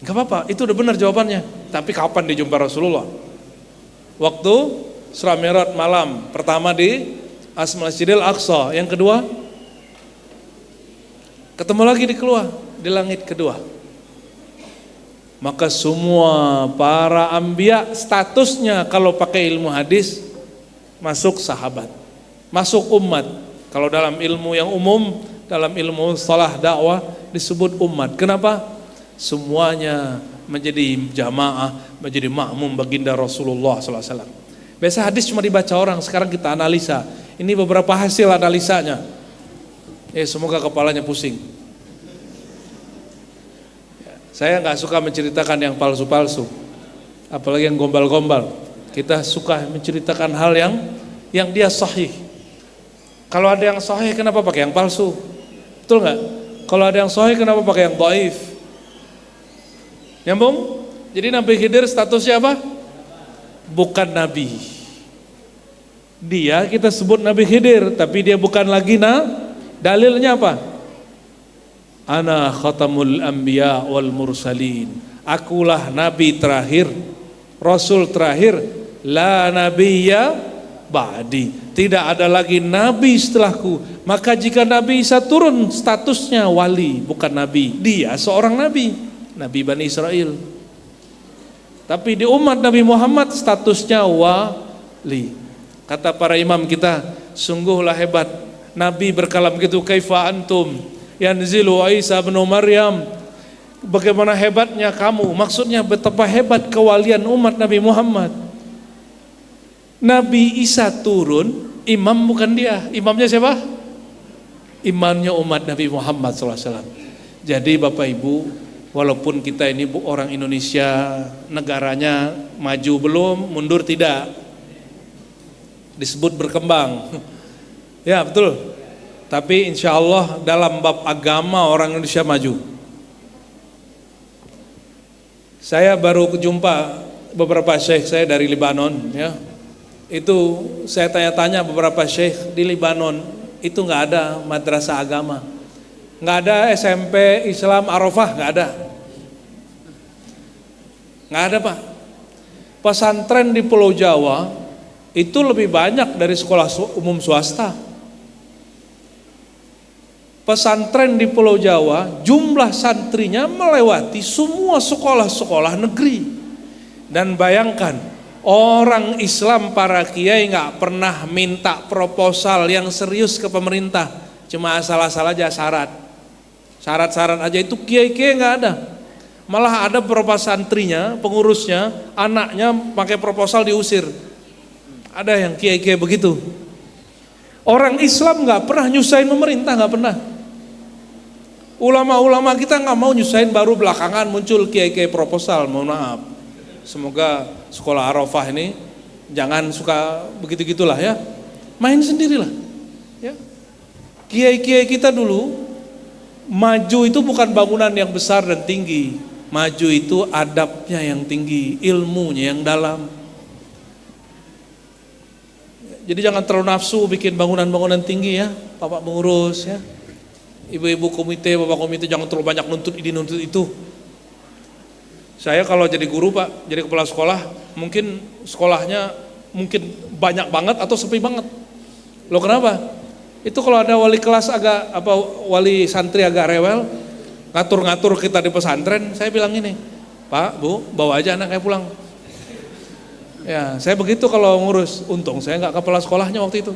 Gak apa-apa, itu udah benar jawabannya. Tapi kapan dia jumpa Rasulullah? Waktu Isra Mi'raj malam pertama di Masjidil Aqsa. Yang kedua, ketemu lagi di langit kedua. Maka semua para anbiya statusnya kalau pakai ilmu hadis masuk sahabat, masuk umat. Kalau dalam ilmu yang umum, dalam ilmu shalah dakwah disebut umat. Kenapa? Semuanya menjadi jamaah, menjadi makmum baginda Rasulullah SAW. Biasa hadis cuma dibaca orang, sekarang kita analisa. Ini beberapa hasil analisanya. Semoga kepalanya pusing. Saya nggak suka menceritakan yang palsu-palsu, apalagi yang gombal-gombal. Kita suka menceritakan hal yang dia sahih. Kalau ada yang sahih, kenapa pakai yang palsu? Betul nggak? Kalau ada yang sahih, kenapa pakai yang dhaif? Nyambung? Jadi Nabi Khidir statusnya apa? Bukan nabi. Dia kita sebut Nabi Khidir, tapi dia bukan lagi dalilnya apa? Ana khatamul anbiya wal mursalin. Akulah nabi terakhir, rasul terakhir, la nabiyya ba'di. Tidak ada lagi nabi setelahku. Maka jika Nabi Isa turun, statusnya wali, bukan nabi. Dia seorang nabi, Nabi Bani Israel. Tapi di umat Nabi Muhammad statusnya wali. Kata para imam kita, sungguhlah hebat. Nabi berkalam begitu, kaifa antum yanzilu Isa bin Maryam. Bagaimana hebatnya kamu? Maksudnya betapa hebat kewalian umat Nabi Muhammad. Nabi Isa turun, imam bukan dia. Imamnya siapa? Imamnya umat Nabi Muhammad SAW. Jadi Bapak Ibu, walaupun kita ini orang Indonesia, negaranya maju belum, mundur tidak, disebut berkembang. Ya betul. Tapi insya Allah dalam bab agama orang Indonesia maju. Saya baru jumpa beberapa syekh saya dari Lebanon, ya. Itu saya tanya-tanya beberapa syekh di Lebanon, itu nggak ada madrasah agama, nggak ada SMP Islam Arafah, nggak ada Pak. Pesantren di Pulau Jawa itu lebih banyak dari sekolah umum swasta. Pesantren di Pulau Jawa jumlah santrinya melewati semua sekolah-sekolah negeri. Dan bayangkan, orang Islam para kiai nggak pernah minta proposal yang serius ke pemerintah, cuma asal-asal aja syarat-syarat aja. Itu kiai-kiai nggak ada. Malah ada beberapa santrinya, pengurusnya, anaknya pakai proposal diusir. Ada yang kiai-kiai begitu. Orang Islam nggak pernah nyusahin pemerintah, nggak pernah. Ulama-ulama kita nggak mau nyusahin, baru belakangan muncul kiai-kiai proposal. Mohon maaf. Semoga sekolah Arafah ini jangan suka begitu-gitulah ya. Main sendirilah. Ya. Kiai-kiai kita dulu maju itu bukan bangunan yang besar dan tinggi. Maju itu adabnya yang tinggi, ilmunya yang dalam. Jadi jangan terlalu nafsu bikin bangunan-bangunan tinggi ya, Bapak pengurus ya. Ibu-ibu komite, Bapak komite jangan terlalu banyak nuntut ini nuntut itu. Saya kalau jadi guru Pak, jadi kepala sekolah, mungkin sekolahnya mungkin banyak banget atau sepi banget. Loh kenapa? Itu kalau ada wali kelas wali santri agak rewel, ngatur-ngatur kita di pesantren, saya bilang ini, Pak, Bu, bawa aja anaknya pulang. Ya, saya begitu kalau ngurus. Untung saya nggak kepala sekolahnya waktu itu.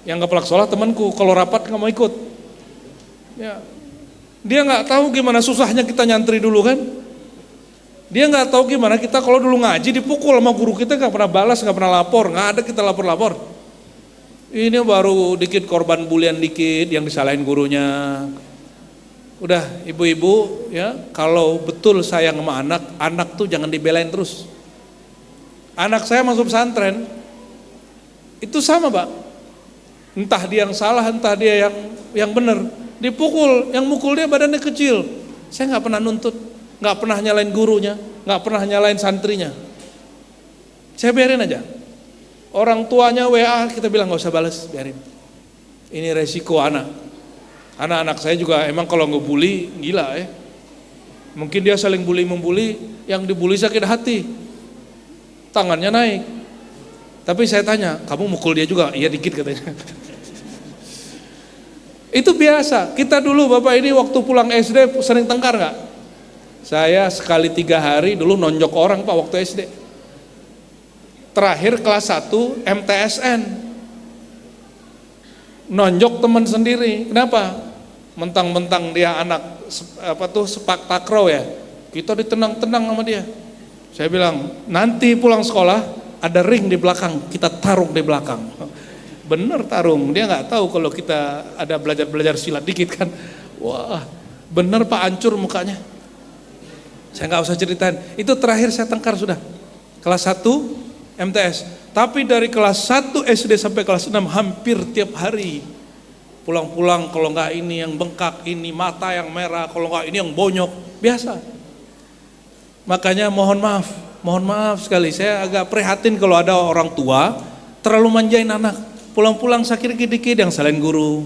Yang kepala sekolah temanku, kalau rapat nggak mau ikut. Ya, dia nggak tahu gimana susahnya kita nyantri dulu kan. Dia nggak tahu gimana kita kalau dulu ngaji dipukul sama guru kita, nggak pernah balas, nggak pernah lapor, nggak ada kita lapor-lapor. Ini baru dikit korban bulian dikit yang disalahin gurunya. Udah ibu-ibu ya, kalau betul sayang sama anak, anak tuh jangan dibelain terus. Anak saya masuk pesantren, itu sama Pak. Entah dia yang salah, entah dia yang benar. Dipukul, yang mukul dia badannya kecil. Saya nggak pernah nuntut, nggak pernah nyalain gurunya, nggak pernah nyalain santrinya. Saya biarin aja. Orang tuanya WA kita bilang nggak usah balas, biarin. Ini resiko anak. Anak-anak saya juga emang kalau ngebully gila ya. Mungkin dia saling bully membuli, yang dibully sakit hati. Tangannya naik. Tapi saya tanya, kamu mukul dia juga? Iya dikit katanya. Itu biasa. Kita dulu Bapak ini waktu pulang SD sering tengkar gak? Saya sekali 3 hari dulu nonjok orang Pak waktu SD. Terakhir kelas 1 MTSN. Nonjok teman sendiri. Kenapa? Mentang-mentang dia anak sepak takraw ya. Kita ditenang-tenang sama dia. Saya bilang, nanti pulang sekolah ada ring di belakang, kita tarung di belakang. Bener tarung, dia nggak tahu kalau kita ada belajar silat dikit kan. Wah, bener Pak, hancur mukanya. Saya nggak usah ceritain. Itu terakhir saya tengkar sudah. Kelas 1 MTS. Tapi dari kelas 1 SD sampai kelas 6 hampir tiap hari. Pulang-pulang kalau nggak ini yang bengkak, ini mata yang merah, kalau nggak ini yang bonyok, biasa. Makanya mohon maaf sekali, saya agak prihatin kalau ada orang tua terlalu manjain anak. Pulang-pulang sakit dikit-dikit yang salahin guru.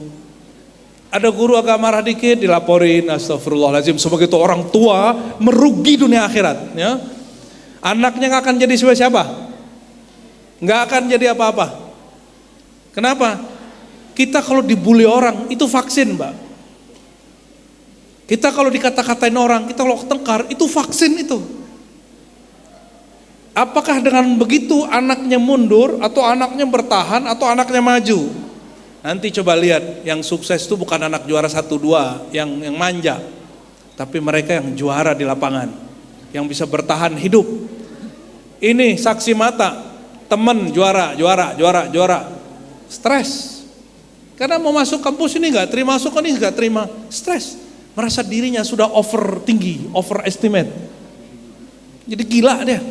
Ada guru agak marah dikit dilaporin, astagfirullahaladzim. Sebegitu orang tua merugi dunia akhirat. Ya. Anaknya nggak akan jadi siapa? Nggak akan jadi apa-apa. Kenapa? Kita kalau dibully orang itu vaksin Mbak. Kita kalau dikata-katain orang, kita kalau tengkar, itu vaksin itu. Apakah dengan begitu anaknya mundur, atau anaknya bertahan, atau anaknya maju? Nanti coba lihat, yang sukses itu bukan anak juara 1-2, yang manja. Tapi mereka yang juara di lapangan, yang bisa bertahan hidup. Ini saksi mata, temen juara. Stres. Karena mau masuk kampus ini gak terima, masuk ini gak terima, stres. Merasa dirinya sudah overestimate. Jadi gila dia.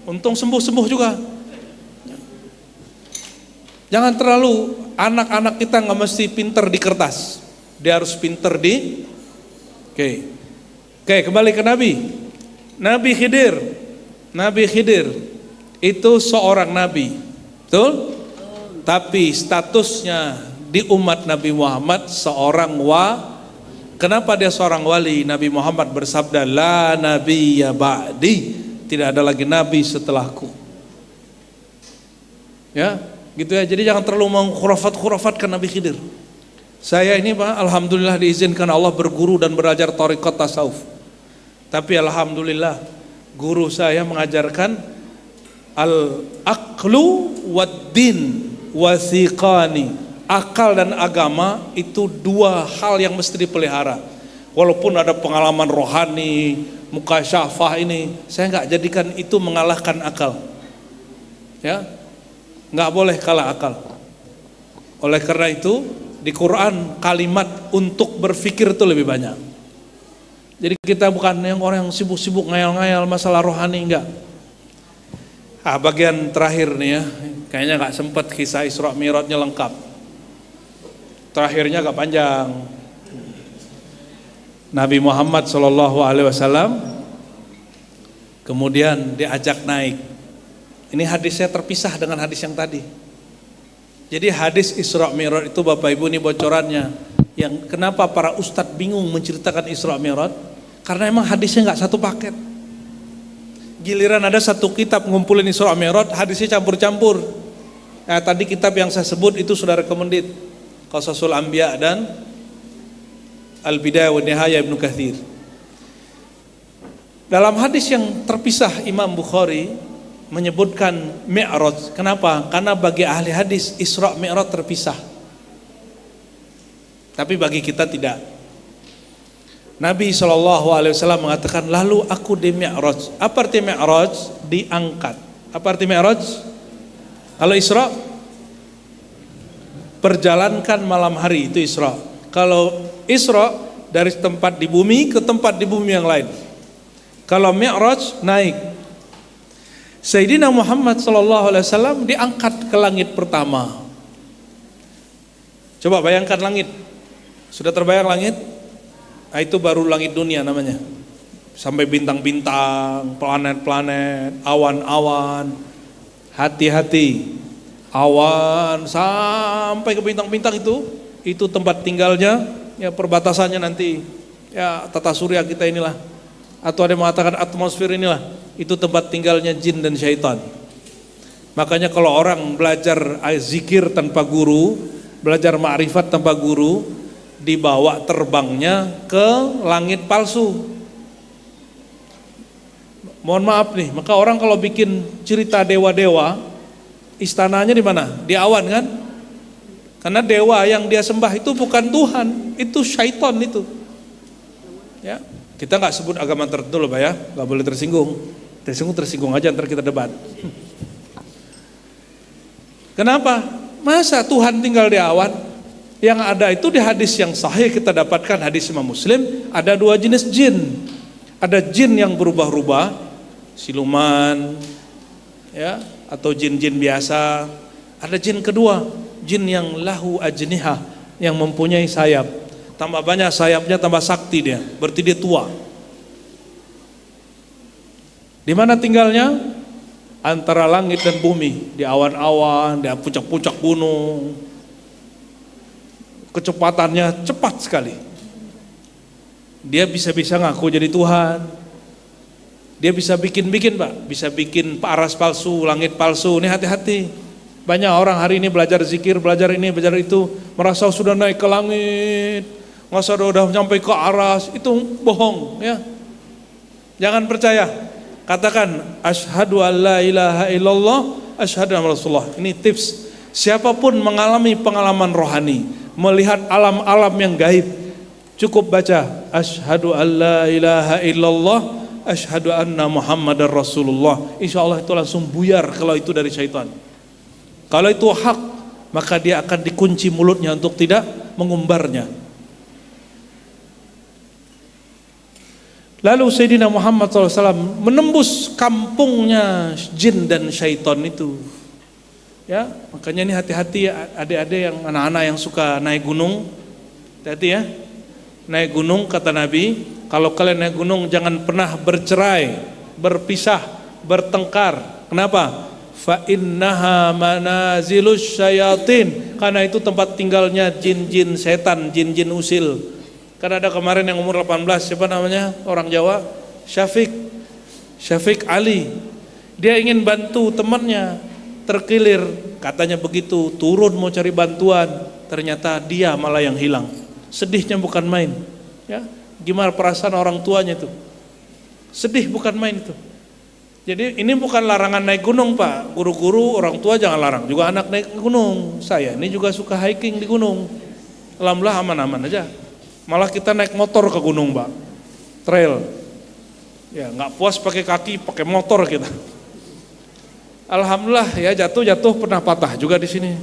Untung sembuh juga. Jangan terlalu, anak-anak kita nggak mesti pinter di kertas. Dia harus pinter di Oke, kembali ke Nabi. Nabi Khidir itu seorang nabi. Betul? Tapi statusnya di umat Nabi Muhammad seorang Kenapa dia seorang wali? Nabi Muhammad bersabda, la nabiyya ba'di, tidak ada lagi nabi setelahku. Ya, gitu ya. Jadi jangan terlalu mengkhurafat-khurafatkan Nabi Khidir. Saya ini Pak, alhamdulillah diizinkan Allah berguru dan belajar thariqat tasawuf. Tapi alhamdulillah guru saya mengajarkan al-aqlu wad-din wasiqani. Akal dan agama itu 2 hal yang mesti dipelihara. Walaupun ada pengalaman rohani, mukasyafah ini, saya nggak jadikan itu mengalahkan akal. Ya, nggak boleh kalah akal. Oleh karena itu di Quran kalimat untuk berpikir itu lebih banyak. Jadi kita bukan yang orang yang sibuk-sibuk ngayal-ngayal masalah rohani, enggak. Bagian terakhir nih ya, kayaknya nggak sempat kisah Isra Mi'rajnya lengkap. Terakhirnya agak panjang. Nabi Muhammad SAW kemudian diajak naik. Ini hadisnya terpisah dengan hadis yang tadi. Jadi hadis Isra Mi'raj itu Bapak Ibu ini bocorannya. Yang kenapa para ustadz bingung menceritakan Isra Mi'raj? Karena emang hadisnya nggak satu paket. Giliran ada satu kitab ngumpulin Isra Mi'raj, hadisnya campur-campur. Nah, tadi kitab yang saya sebut itu sudah recommended, Qasasul Anbiya dan Al-Bidayah wa Nihayah Ibnu Katsir. Dalam hadis yang terpisah Imam Bukhari menyebutkan Mi'raj. Kenapa? Karena bagi ahli hadis Isra Mi'raj terpisah. Tapi bagi kita tidak. Nabi SAW mengatakan, lalu aku di Mi'raj. Apa arti Mi'raj? Diangkat. Apa arti Mi'raj? Kalau Isra, perjalankan malam hari, itu Isra. Kalau Isra, dari tempat di bumi ke tempat di bumi yang lain. Kalau Mi'raj, naik. Sayyidina Muhammad SAW diangkat ke langit pertama. Coba bayangkan langit. Sudah terbayang langit? Nah, itu baru langit dunia namanya. Sampai bintang-bintang, planet-planet, awan-awan. Hati-hati, awan sampai ke bintang-bintang itu tempat tinggalnya, ya perbatasannya nanti, ya tata surya kita inilah, atau ada yang mengatakan atmosfer inilah, itu tempat tinggalnya jin dan syaitan. Makanya kalau orang belajar zikir tanpa guru, belajar ma'rifat tanpa guru, dibawa terbangnya ke langit palsu. Mohon maaf nih, maka orang kalau bikin cerita dewa-dewa, istananya di mana? Di awan kan? Karena dewa yang dia sembah itu bukan Tuhan, itu syaitan itu. Ya, kita nggak sebut agama tertentu loh, Pak ya, nggak boleh tersinggung. Tersinggung aja, ntar kita debat. Kenapa? Masa Tuhan tinggal di awan? Yang ada itu di hadis yang sahih kita dapatkan, hadis Imam Muslim, ada dua jenis jin. Ada jin yang berubah-ubah, siluman, ya, atau jin-jin biasa. Ada jin kedua, jin yang lahu ajnihah, yang mempunyai sayap. Tambah banyak sayapnya, tambah sakti dia, berarti dia tua. Di mana tinggalnya? Antara langit dan bumi, di awan-awan, di puncak-puncak gunung. Kecepatannya cepat sekali. Dia bisa-bisa ngaku jadi Tuhan. Dia bisa bikin-bikin, Pak, bisa bikin paras palsu, langit palsu. Ini hati-hati. Banyak orang hari ini belajar zikir, belajar ini, belajar itu, merasa sudah naik ke langit, merasa sudah sampai ke aras. Itu bohong, ya. Jangan percaya. Katakan asyhadu alla ilaha illallah, asyhadu anna Rasulullah. Ini tips. Siapapun mengalami pengalaman rohani, melihat alam-alam yang gaib, cukup baca asyhadu alla ilaha illallah, asyhadu anna Muhammadar Rasulullah. Insyaallah itu langsung buyar kalau itu dari syaitan. Kalau itu hak, maka dia akan dikunci mulutnya untuk tidak mengumbarnya. Lalu Sayyidina Muhammad SAW menembus kampungnya jin dan syaitan itu. Ya, makanya ini hati-hati ya, adik-adik yang anak-anak yang suka naik gunung. Hati-hati ya. Naik gunung kata Nabi, kalau kalian naik gunung jangan pernah bercerai, berpisah, bertengkar. Kenapa? Fa innaha manazilus syayatin. Karena itu tempat tinggalnya jin-jin setan, jin-jin usil. Karena ada kemarin yang umur 18, siapa namanya? Orang Jawa, Syafiq Ali. Dia ingin bantu temannya, terkilir, katanya begitu, turun mau cari bantuan, ternyata dia malah yang hilang. Sedihnya bukan main, ya. Gimana perasaan orang tuanya itu? Sedih bukan main itu. Jadi ini bukan larangan naik gunung, Pak. Guru-guru, orang tua jangan larang juga anak naik gunung. Saya ini juga suka hiking di gunung. Alhamdulillah aman-aman aja. Malah kita naik motor ke gunung, Pak. Trail. Ya, nggak puas pakai kaki, pakai motor kita. Alhamdulillah ya, jatuh pernah patah juga di sini.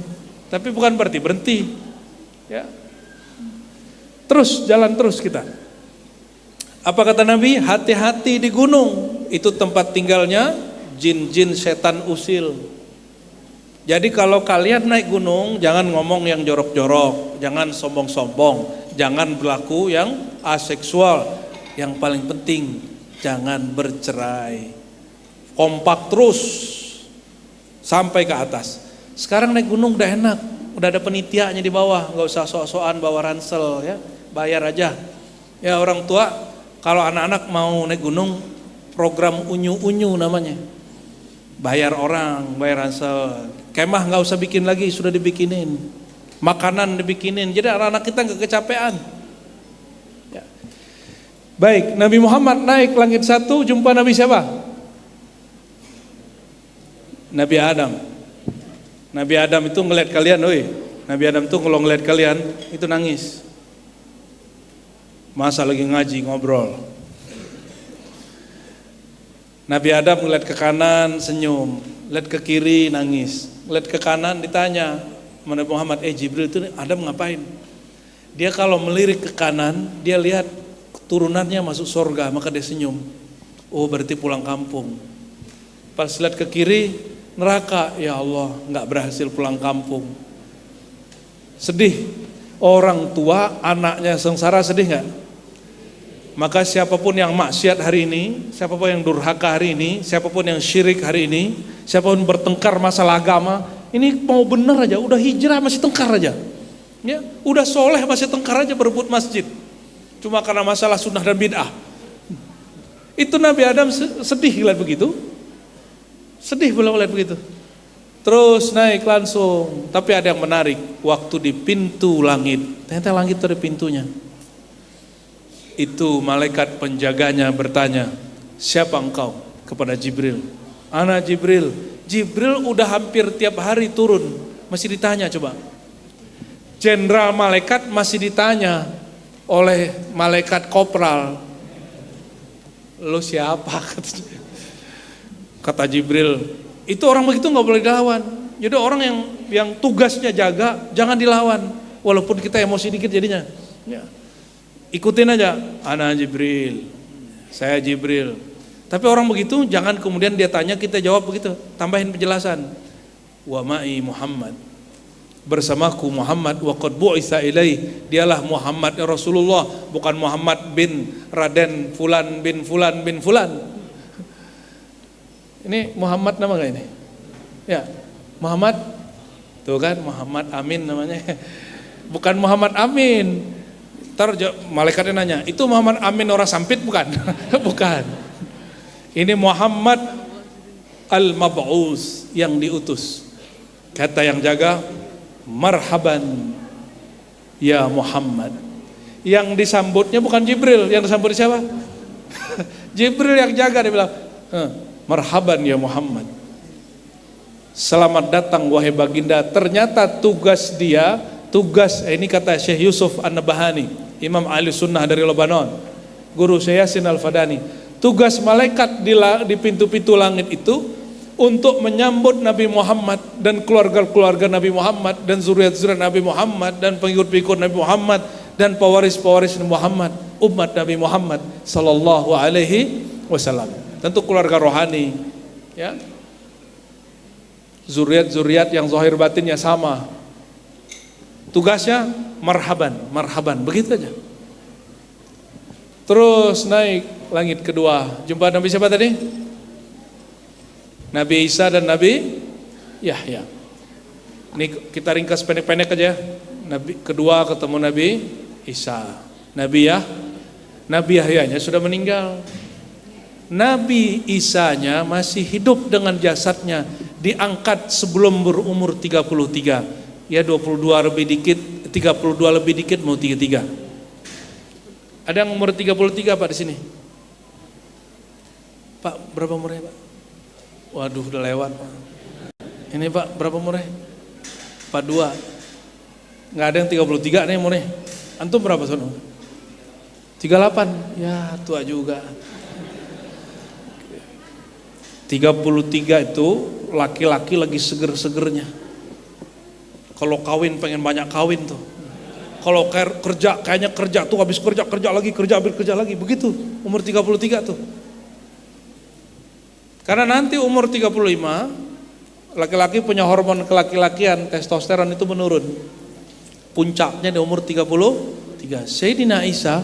Tapi bukan berarti berhenti. Ya. Terus jalan terus kita. Apa kata Nabi? Hati-hati di gunung. Itu tempat tinggalnya jin-jin setan usil. Jadi kalau kalian naik gunung, jangan ngomong yang jorok-jorok, jangan sombong-sombong, jangan berlaku yang aseksual. Yang paling penting, jangan bercerai. Kompak terus sampai ke atas. Sekarang naik gunung udah enak, udah ada penitianya di bawah, nggak usah sok-sokan bawa ransel, ya, bayar aja. Ya orang tua, kalau anak-anak mau naik gunung, program unyu-unyu namanya. bayar orang, bayar ransel. Kemah nggak usah bikin lagi, sudah dibikinin. Makanan dibikinin, jadi anak-anak kita nggak kecapean. Ya. Baik, Nabi Muhammad naik langit satu, jumpa Nabi siapa? Nabi Adam. Nabi Adam itu ngeliat kalian, oi. Nabi Adam itu kalau ngeliat kalian itu nangis. Masa lagi ngaji ngobrol. Nabi Adam ngeliat ke kanan senyum, lihat ke kiri nangis, lihat ke kanan ditanya Nabi Muhammad, Jibril itu Adam ngapain? Dia kalau melirik ke kanan, dia lihat turunannya masuk surga, maka dia senyum. Oh, berarti pulang kampung. Pas lihat ke kiri, neraka, ya Allah, nggak berhasil pulang kampung. Sedih. Orang tua anaknya sengsara, sedih nggak? Maka siapapun yang maksiat hari ini, siapapun yang durhaka hari ini, siapapun yang syirik hari ini, siapapun bertengkar masalah agama, ini mau benar aja, udah hijrah masih tengkar aja, ya, udah soleh masih tengkar aja berebut masjid, cuma karena masalah sunnah dan bid'ah. Itu Nabi Adam sedih lihat begitu, sedih belum lihat begitu. Terus naik langsung, tapi ada yang menarik, waktu di pintu langit, ternyata langit itu ada pintunya. Itu malaikat penjaganya bertanya, siapa engkau? Kepada Jibril. Ana Jibril. Jibril udah hampir tiap hari turun, masih ditanya coba. Jenderal malaikat masih ditanya oleh malaikat kopral. Lu siapa? Kata Jibril, itu orang begitu nggak boleh dilawan. Jadi orang yang tugasnya jaga jangan dilawan, walaupun kita emosi dikit jadinya. Ya. Ikutin aja, ana Jibril, saya Jibril. Tapi orang begitu jangan kemudian dia tanya kita jawab begitu, tambahin penjelasan. Wa ma'i Muhammad, bersamaku Muhammad, wa qad bu'itsa ilaihi, dialah Muhammad Rasulullah, bukan Muhammad bin Raden Fulan bin Fulan bin Fulan. Ini Muhammad nama gak ini? Ya, Muhammad. Tuh kan Muhammad Amin namanya. Bukan Muhammad Amin. Ntar malaikatnya nanya, itu Muhammad Amin orang sampit bukan? Bukan. Ini Muhammad al-mab'us, yang diutus. Kata yang jaga, marhaban ya Muhammad. Yang disambutnya bukan Jibril, yang disambut siapa? Jibril yang jaga, dia bilang, marhaban ya Muhammad. Selamat datang wahai baginda. Ternyata tugas dia, ini kata Syekh Yusuf An-Nabahani, Imam ahli sunnah dari Lebanon, guru Syekh Yasin Al-Fadani, tugas malaikat di pintu-pintu langit itu untuk menyambut Nabi Muhammad dan keluarga-keluarga Nabi Muhammad dan zuriat-zuriat Nabi Muhammad dan pengikut-pengikut Nabi Muhammad dan pewaris-pewaris Nabi Muhammad, umat Nabi Muhammad sallallahu alaihi wasallam. Tentu keluarga rohani, ya, zuriat-zuriat yang zahir batinnya sama. Tugasnya marhaban, marhaban, begitu aja. Terus naik langit kedua, jumpa Nabi siapa tadi? Nabi Isa dan Nabi Yahya. Ini kita ringkas pendek-pendek aja. Nabi kedua ketemu Nabi Isa. Nabi Yahyanya sudah meninggal. Nabi Isanya masih hidup dengan jasadnya, diangkat sebelum berumur 33. Ya 22 lebih dikit, 32 lebih dikit mau 33. Ada yang umur 33 Pak di sini? Pak, berapa umurnya Pak? Waduh, udah lewat Pak. Ini Pak, berapa umurnya? 42. Nggak ada yang 33 nih umurnya. Antum berapa sono? 38. Ya, tua juga. 33 itu laki-laki lagi seger-segernya. Kalau kawin pengen banyak kawin tuh. Kalau kerja kayaknya kerja tuh habis kerja lagi begitu umur 33 tuh. Karena nanti umur 35 laki-laki punya hormon kelaki-lakian, testosteron itu menurun. Puncaknya di umur 33. Sayyidina Isa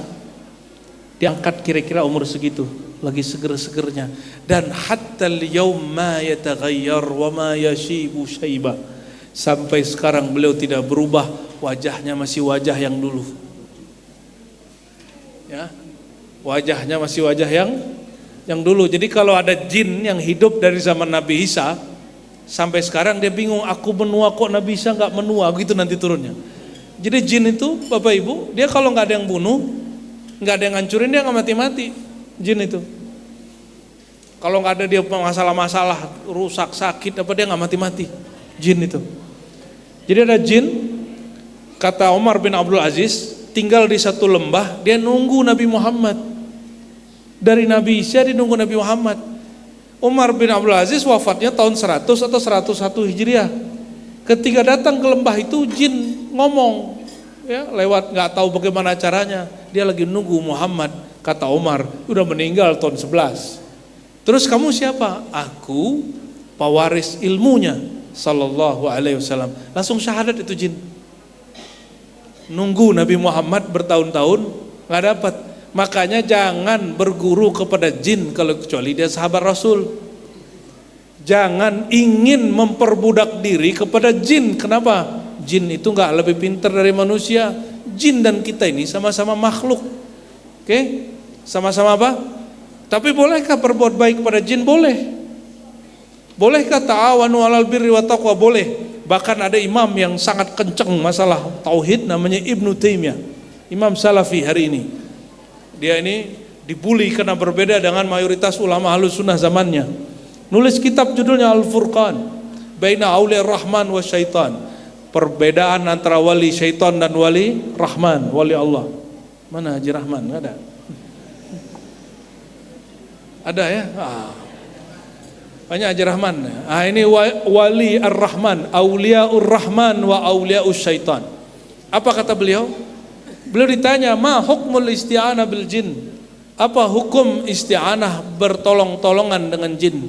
diangkat kira-kira umur segitu, lagi seger-segernya. Dan hatta al-yawm ma yataghayyar wa ma yashibu syaiba. Sampai sekarang beliau tidak berubah, wajahnya masih wajah yang dulu. Ya. Wajahnya masih wajah yang Yang dulu. Jadi kalau ada jin yang hidup dari zaman Nabi Isa sampai sekarang dia bingung, aku menua kok Nabi Isa nggak menua, gitu nanti turunnya. Jadi jin itu Bapak Ibu, dia kalau nggak ada yang bunuh, nggak ada yang ngancurin, dia nggak mati-mati. Jin itu kalau nggak ada dia masalah-masalah rusak sakit apa, dia nggak mati-mati. Jin itu. Jadi ada jin, kata Umar bin Abdul Aziz, tinggal di satu lembah, dia nunggu Nabi Muhammad. Dari Nabi Isa dia nunggu Nabi Muhammad. Umar bin Abdul Aziz wafatnya tahun 100 atau 101 Hijriah. Ketika datang ke lembah itu, jin ngomong, ya, lewat, nggak tahu bagaimana caranya. Dia lagi nunggu Muhammad. Kata Umar, udah meninggal tahun 11. Terus kamu siapa? Aku pewaris ilmunya sallallahu alaihi wasallam. Langsung syahadat itu jin. Nunggu Nabi Muhammad bertahun-tahun nggak dapat. Makanya jangan berguru kepada jin kalau kecuali dia sahabat Rasul. Jangan ingin memperbudak diri kepada jin. Kenapa? Jin itu nggak lebih pintar dari manusia. Jin dan kita ini sama-sama makhluk. Oke? Sama-sama apa? Tapi bolehkah berbuat baik kepada jin? Boleh. Bolehkah ta'awanu 'alal birri wa taqwa? Boleh. Bahkan ada imam yang sangat kenceng masalah tauhid, namanya Ibnu Taimiyah. Imam Salafi hari ini. Dia ini dibully karena berbeda dengan mayoritas ulama Ahlus Sunnah zamannya. Nulis kitab judulnya Al-Furqan Baina Auliya Rahman wa Syaitan. Perbedaan antara wali syaitan dan wali Rahman, wali Allah. Mana Haji Rahman? Nggak ada. Ada ya? Banyak Haji Rahman. Ini wali Ar-Rahman, Auliyaur Rahman wa Auliya'us Syaitan. Apa kata beliau? Beliau ditanya, ma hukmul isti'anah bil jin? Apa hukum isti'anah bertolong-tolongan dengan jin?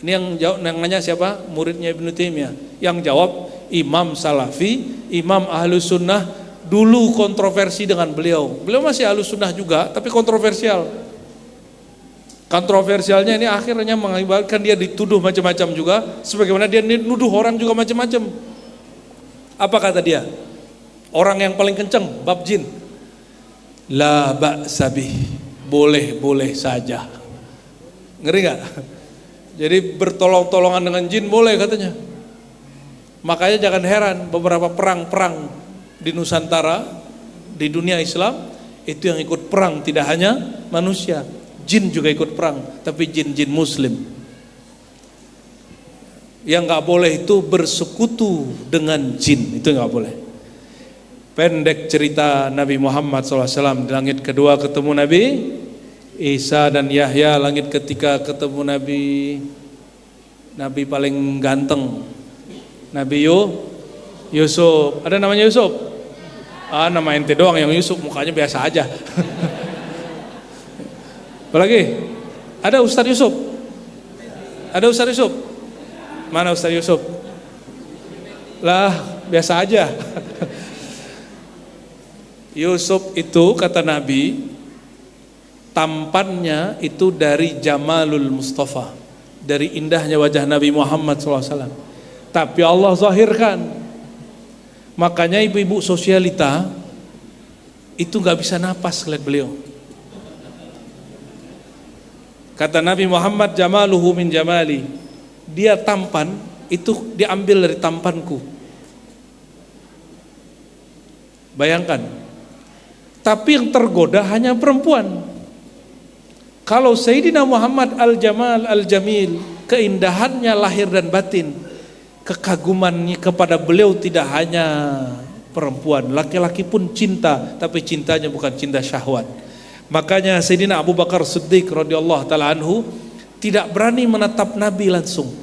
Ini yang jawab, yang nanya siapa? Muridnya Ibnu Taimiyah. Yang jawab Imam Salafi, Imam Ahlus Sunnah. Dulu kontroversi dengan beliau. Beliau masih Ahlus Sunnah juga, tapi kontroversial. Kontroversialnya ini akhirnya mengakibatkan dia dituduh macam-macam juga, sebagaimana dia nuduh orang juga macam-macam. Apa kata dia? Orang yang paling kenceng bab jin, la ba'sa bih, boleh-boleh saja. Ngeri gak? Jadi bertolong-tolongan dengan jin boleh katanya. Makanya jangan heran beberapa perang-perang di Nusantara, di dunia Islam, itu yang ikut perang tidak hanya manusia, jin juga ikut perang, tapi jin-jin muslim. Yang gak boleh itu bersekutu dengan jin, itu gak boleh. Pendek cerita Nabi Muhammad SAW, di langit kedua ketemu Nabi Isa dan Yahya, langit ketiga ketemu Nabi paling ganteng, Nabi Yusuf. Ada namanya Yusuf? Nama ente doang yang Yusuf, mukanya biasa aja. Apalagi? Ada Ustadz Yusuf? Ada Ustadz Yusuf? Mana Ustadz Yusuf? Lah, biasa aja. Yusuf itu kata Nabi, tampannya itu dari Jamalul Mustafa, dari indahnya wajah Nabi Muhammad SAW. Tapi Allah zahirkan. Makanya ibu-ibu sosialita itu gak bisa napas lihat beliau. Kata Nabi Muhammad, jamaluhu min jamali. Dia tampan, itu diambil dari tampanku. Bayangkan. Tapi yang tergoda hanya perempuan. Kalau Sayyidina Muhammad al-Jamal al-Jamil, keindahannya lahir dan batin, kekagumannya kepada beliau tidak hanya perempuan, laki-laki pun cinta, tapi cintanya bukan cinta syahwat. Makanya Sayyidina Abu Bakar Siddiq radhiyallahu taala anhu tidak berani menatap Nabi langsung.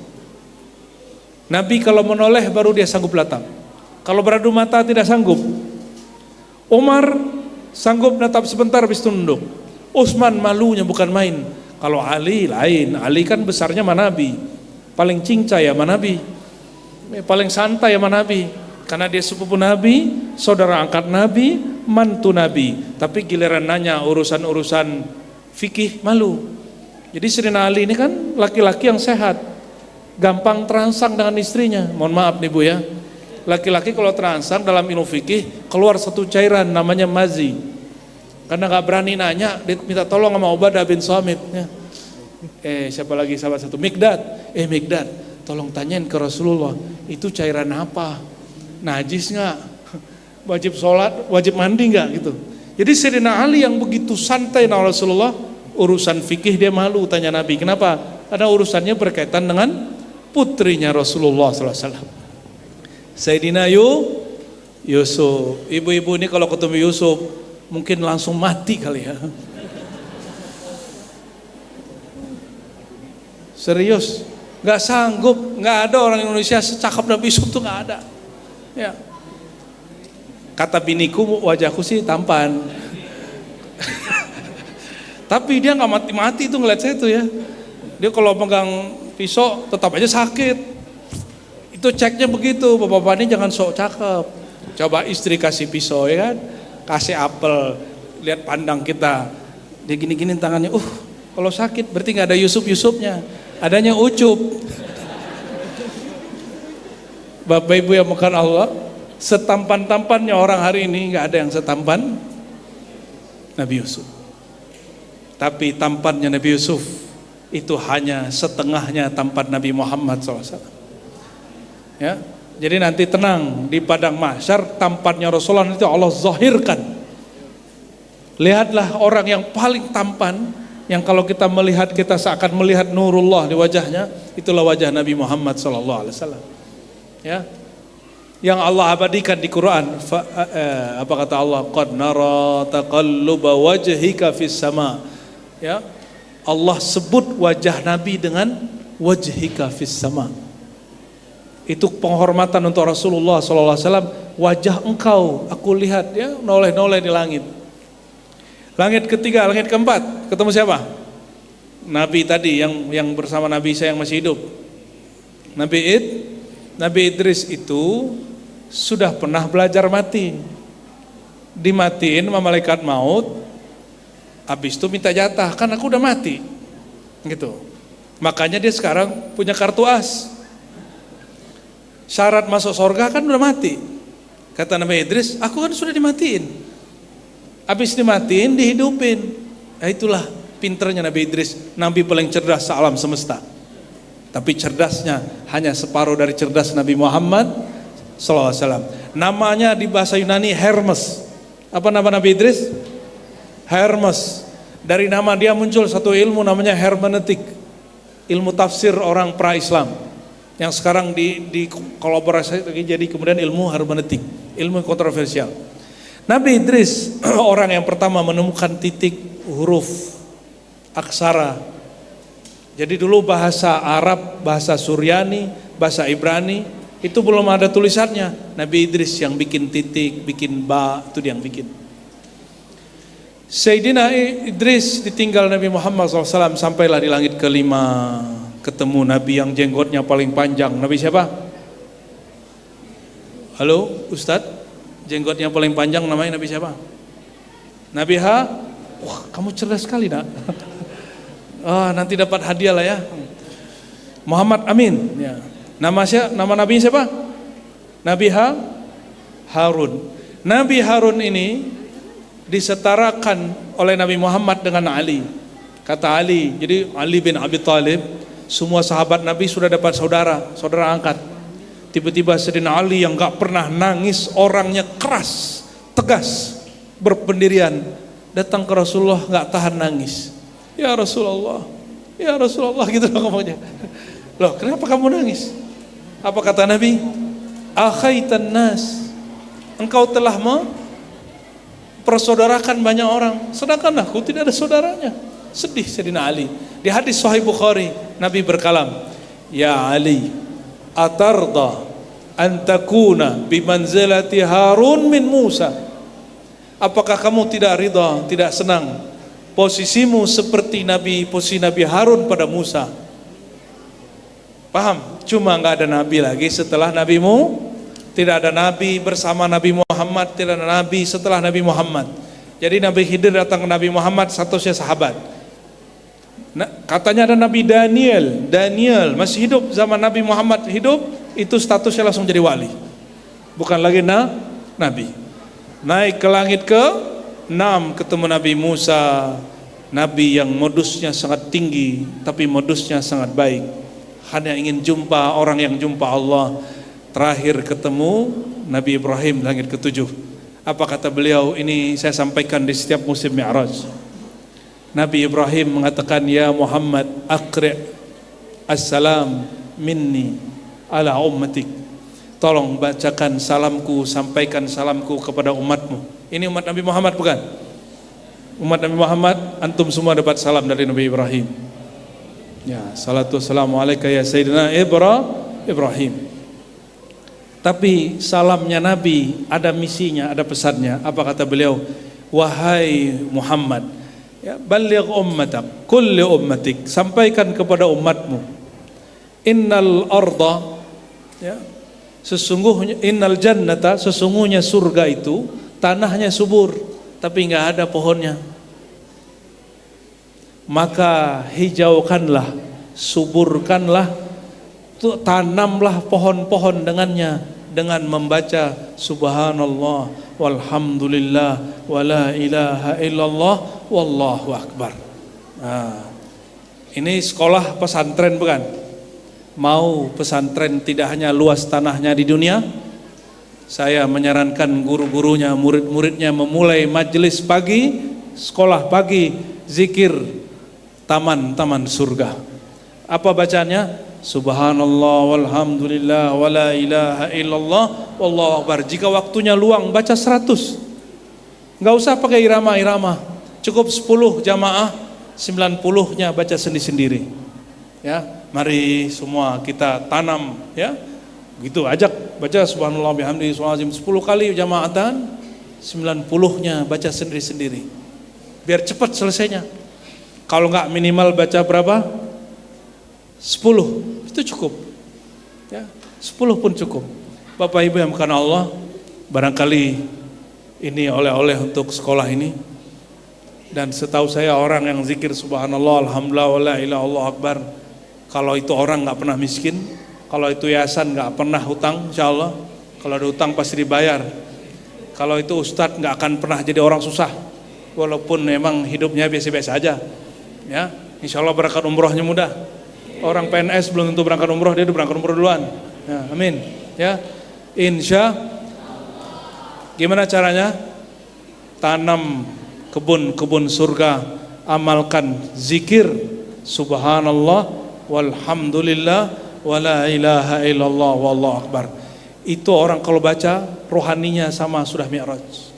Nabi kalau menoleh baru dia sanggup latap. Kalau beradu mata tidak sanggup. Umar sanggup natap sebentar habis itu nunduk. Utsman malunya bukan main. Kalau Ali lain, Ali kan besarnya sama Nabi, paling cincai sama Nabi, paling santai sama Nabi, karena dia sepupu Nabi, saudara angkat Nabi, mantu Nabi. Tapi giliran nanya urusan-urusan fikih malu. Jadi Sayyidina Ali ini kan laki-laki yang sehat, gampang terangsang dengan istrinya. Mohon maaf nih Bu ya, laki-laki kalau terangsang dalam ilmu fikih keluar satu cairan namanya mazi. Karena gak berani nanya, minta tolong sama Ubadah bin Samit ya. Siapa lagi sahabat satu? Mikdad. Mikdad, tolong tanyain ke Rasulullah, itu cairan apa? Najis nggak? Wajib sholat, wajib mandi nggak gitu. Jadi Sayyidina Ali yang begitu santai dengan Rasulullah, urusan fikih dia malu tanya Nabi. Kenapa? Karena urusannya berkaitan dengan putrinya Rasulullah SAW. Sayyidina Yusuf. Ibu-ibu ini kalau ketemu Yusuf mungkin langsung mati kali ya. Serius, nggak sanggup, nggak ada orang Indonesia secakap Nabi Yusuf tuh nggak ada. Ya. Kata biniku wajahku sih tampan. Tapi dia nggak mati-mati tuh ngeliat saya tuh ya. Dia kalau pegang pisau tetap aja sakit. Itu ceknya begitu, bapak-bapak ini jangan sok cakep. Coba istri kasih pisau ya kan, kasih apel, lihat pandang kita. Dia gini-gini tangannya, kalau sakit berarti nggak ada Yusufnya, adanya Ucup. Bapak Ibu yang makan Allah, setampan-tampannya orang hari ini nggak ada yang setampan Nabi Yusuf. Tapi tampannya Nabi Yusuf itu hanya setengahnya tampan Nabi Muhammad SAW. Ya, jadi nanti tenang, di padang mahsyar tampannya Rasulullah itu Allah zahirkan. Lihatlah orang yang paling tampan, yang kalau kita melihat kita seakan melihat nurullah di wajahnya, itulah wajah Nabi Muhammad SAW. Ya, yang Allah abadikan di Quran. Apa kata Allah? Qad nara taqalluba wajhika fis sama. Ya, Allah sebut wajah Nabi dengan wajhika fis sama. Itu penghormatan untuk Rasulullah SAW. Wajah engkau aku lihat ya noleh-noleh di langit. Langit ketiga, langit keempat, ketemu siapa? Nabi tadi yang bersama Nabi saya yang masih hidup. Nabi Idris itu sudah pernah belajar mati. Dimatiin sama malaikat maut. Habis itu minta jatah, kan aku udah mati. Gitu. Makanya dia sekarang punya kartu as. Syarat masuk surga kan udah mati. Kata Nabi Idris, aku kan sudah dimatiin. Habis dimatiin, dihidupin. Nah, itulah pinternya Nabi Idris, Nabi paling cerdas sealam semesta. Tapi cerdasnya hanya separuh dari cerdas Nabi Muhammad SAW. Namanya di bahasa Yunani Hermes. Apa nama Nabi Idris? Hermes. Dari nama dia muncul satu ilmu namanya hermeneutik, ilmu tafsir orang pra-Islam, yang sekarang di kolaborasi jadi kemudian ilmu hermeneutik, ilmu kontroversial. Nabi Idris orang yang pertama menemukan titik huruf aksara. Jadi dulu bahasa Arab, bahasa Suryani, bahasa Ibrani itu belum ada tulisannya. Nabi Idris yang bikin titik, bikin ba, itu dia yang bikin. Sayyidina Idris ditinggal Nabi Muhammad SAW sampailah di langit kelima, ketemu Nabi yang jenggotnya paling panjang. Nabi siapa? Halo Ustadz, jenggotnya paling panjang namanya Nabi siapa? Nabi H. Wah, kamu cerdas sekali nak. Nanti dapat hadiah lah ya. Muhammad Amin ya. Nama Nabi siapa? Nabi Harun. Nabi Harun ini disetarakan oleh Nabi Muhammad dengan Ali. Kata Ali, jadi Ali bin Abi Thalib, semua sahabat Nabi sudah dapat saudara angkat. Tiba-tiba Sayyidina Ali yang gak pernah nangis, orangnya keras, tegas, berpendirian, datang ke Rasulullah gak tahan nangis. Ya Rasulullah gitu loh ngomongnya. Loh, kenapa kamu nangis? Apa kata Nabi? Akhaitan nas, engkau telah persaudarakan banyak orang, sedangkan aku tidak ada saudaranya. Sedih Sayyidina Ali. Di hadis Sahih Bukhari, Nabi berkalam, Ya Ali, atarda an takuna bimanzilati Harun min Musa. Apakah kamu tidak ridha, tidak senang posisimu seperti posisi Nabi Harun pada Musa? Paham? Cuma nggak ada nabi lagi setelah nabimu. Tidak ada nabi bersama Nabi Muhammad, tidak ada nabi setelah Nabi Muhammad. Jadi Nabi Khidir datang ke Nabi Muhammad, statusnya sahabat. Nah, katanya ada Nabi Daniel masih hidup zaman Nabi Muhammad hidup, itu statusnya langsung jadi wali. Bukan lagi nabi. Naik ke langit ke 6 ketemu Nabi Musa, Nabi yang modusnya sangat tinggi tapi modusnya sangat baik, hanya ingin jumpa orang yang jumpa Allah. Terakhir ketemu Nabi Ibrahim langit ketujuh. Apa kata beliau? Ini saya sampaikan di setiap musim Mi'raj. Nabi Ibrahim mengatakan, ya Muhammad, aqri' assalam minni ala ummatik. Tolong bacakan salamku, sampaikan salamku kepada umatmu. Ini umat Nabi Muhammad bukan? Umat Nabi Muhammad, antum semua dapat salam dari Nabi Ibrahim. Ya, salatu wassalamu alaika ya Sayyidina Ibrahim. Tapi salamnya Nabi ada misinya, ada pesannya. Apa kata beliau? Wahai Muhammad, ya, baligh ummatak, kulli ummatik, sampaikan kepada umatmu. Innal arda, ya, sesungguhnya innal jannata, sesungguhnya surga itu tanahnya subur tapi enggak ada pohonnya. Maka hijaukanlah, suburkanlah, tanamlah pohon-pohon dengannya dengan membaca subhanallah walhamdulillah wala ilaha illallah wallahu akbar. Nah, ini sekolah pesantren bukan? Mau pesantren tidak hanya luas tanahnya di dunia, saya menyarankan guru-gurunya, murid-muridnya memulai majelis pagi, sekolah pagi, zikir taman-taman surga. Apa bacanya? Subhanallah walhamdulillah wala ilaha illallah wallahu akbar. Jika waktunya luang baca 100. Enggak usah pakai irama-irama. Cukup 10 jamaah, 90-nya baca sendiri-sendiri. Ya, mari semua kita tanam, ya. Gitu, ajak baca subhanallah bihamdihi subhanallah 10 kali jamaatan, 90-nya baca sendiri-sendiri. Biar cepat selesainya. Kalau enggak minimal baca berapa? 10 itu cukup, ya, 10 pun cukup. Bapak Ibu yang bukan Allah, barangkali ini oleh-oleh untuk sekolah ini. Dan setahu saya orang yang zikir subhanallah alhamdulillah wala ilaha illallah akbar, kalau itu orang nggak pernah miskin, kalau itu yayasan nggak pernah hutang, insyaallah. Kalau ada hutang pasti dibayar. Kalau itu ustadz nggak akan pernah jadi orang susah, walaupun memang hidupnya biasa-biasa aja, ya. Insyaallah berangkat umrohnya mudah. Orang PNS belum tentu berangkat umroh, dia udah berangkat umroh duluan. Ya, amin. Ya, insya. Gimana caranya? Tanam kebun-kebun surga, amalkan zikir subhanallah walhamdulillah wala ilaha illallah wallahu akbar. Itu orang kalau baca rohaninya sama sudah mi'raj.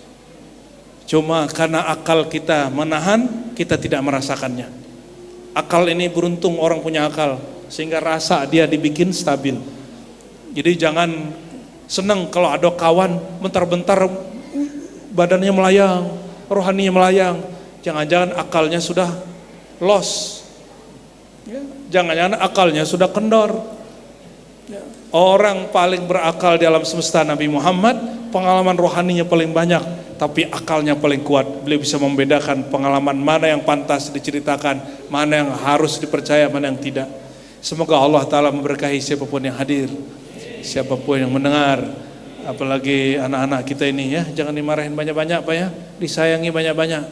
Cuma karena akal kita menahan, kita tidak merasakannya. Akal ini beruntung orang punya akal, sehingga rasa dia dibikin stabil. Jadi jangan senang kalau ada kawan bentar-bentar badannya melayang, rohaninya melayang. Jangan-jangan akalnya sudah lost, ya, jangan-jangan akalnya sudah kendor. Ya. Orang paling berakal di alam semesta Nabi Muhammad, pengalaman rohaninya paling banyak, tapi akalnya paling kuat. Beliau bisa membedakan pengalaman mana yang pantas diceritakan, mana yang harus dipercaya, mana yang tidak. Semoga Allah Ta'ala memberkahi siapapun yang hadir, siapapun yang mendengar, apalagi anak-anak kita ini, ya. Jangan dimarahin banyak-banyak Pak, ya, disayangi banyak-banyak.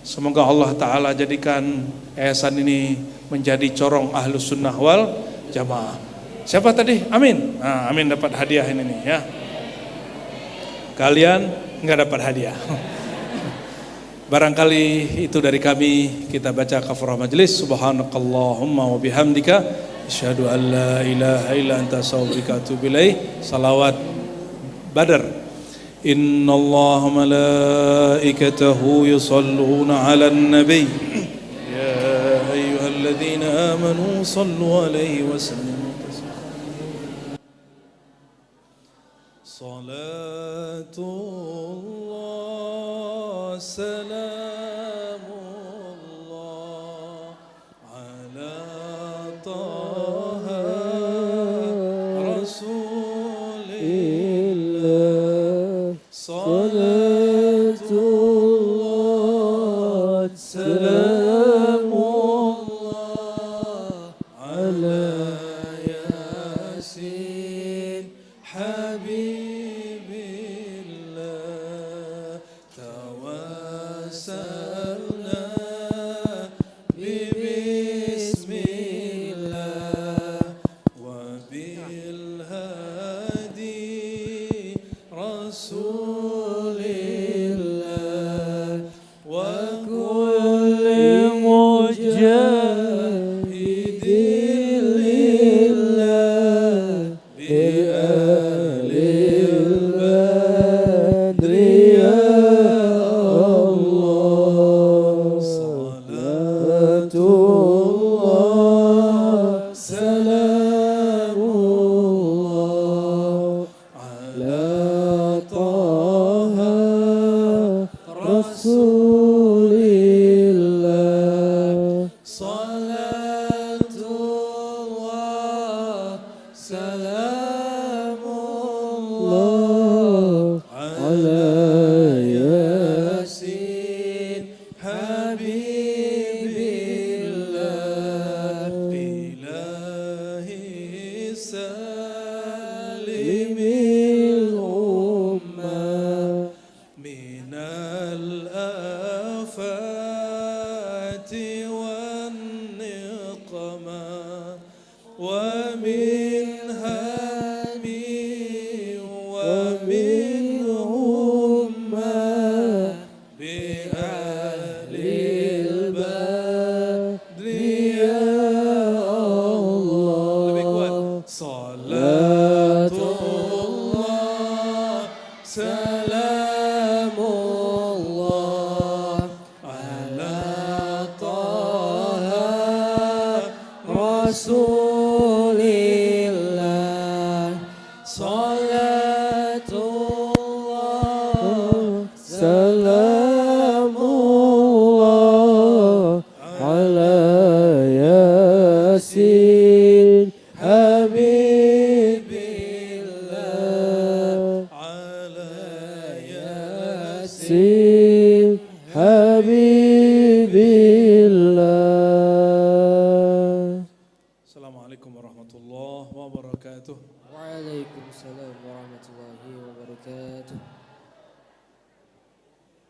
Semoga Allah Ta'ala jadikan yayasan ini menjadi corong ahlus sunnah wal jamaah. Siapa tadi? Amin. Nah, amin dapat hadiah ini nih, ya. Kalian nggak dapat hadiah. Barangkali itu dari kami. Kita baca kafarah majelis. Subhanakallahumma wa bihamdika asyhadu an la ilaha illa anta astaghfiruka wa atubu ilaik. Salawat Badar. Innallaha malaikatahu yusalluna 'alan nabiy. Ya ayyuhalladzina amanu sallu 'alaihi wa sallimu. Salatullah salamullah ala taha rasulillah. Salatullah salamullah ala yasin habib. توسلنا Assalamualaikum warahmatullahi wabarakatuh. Waalaikumsalam warahmatullahi wabarakatuh.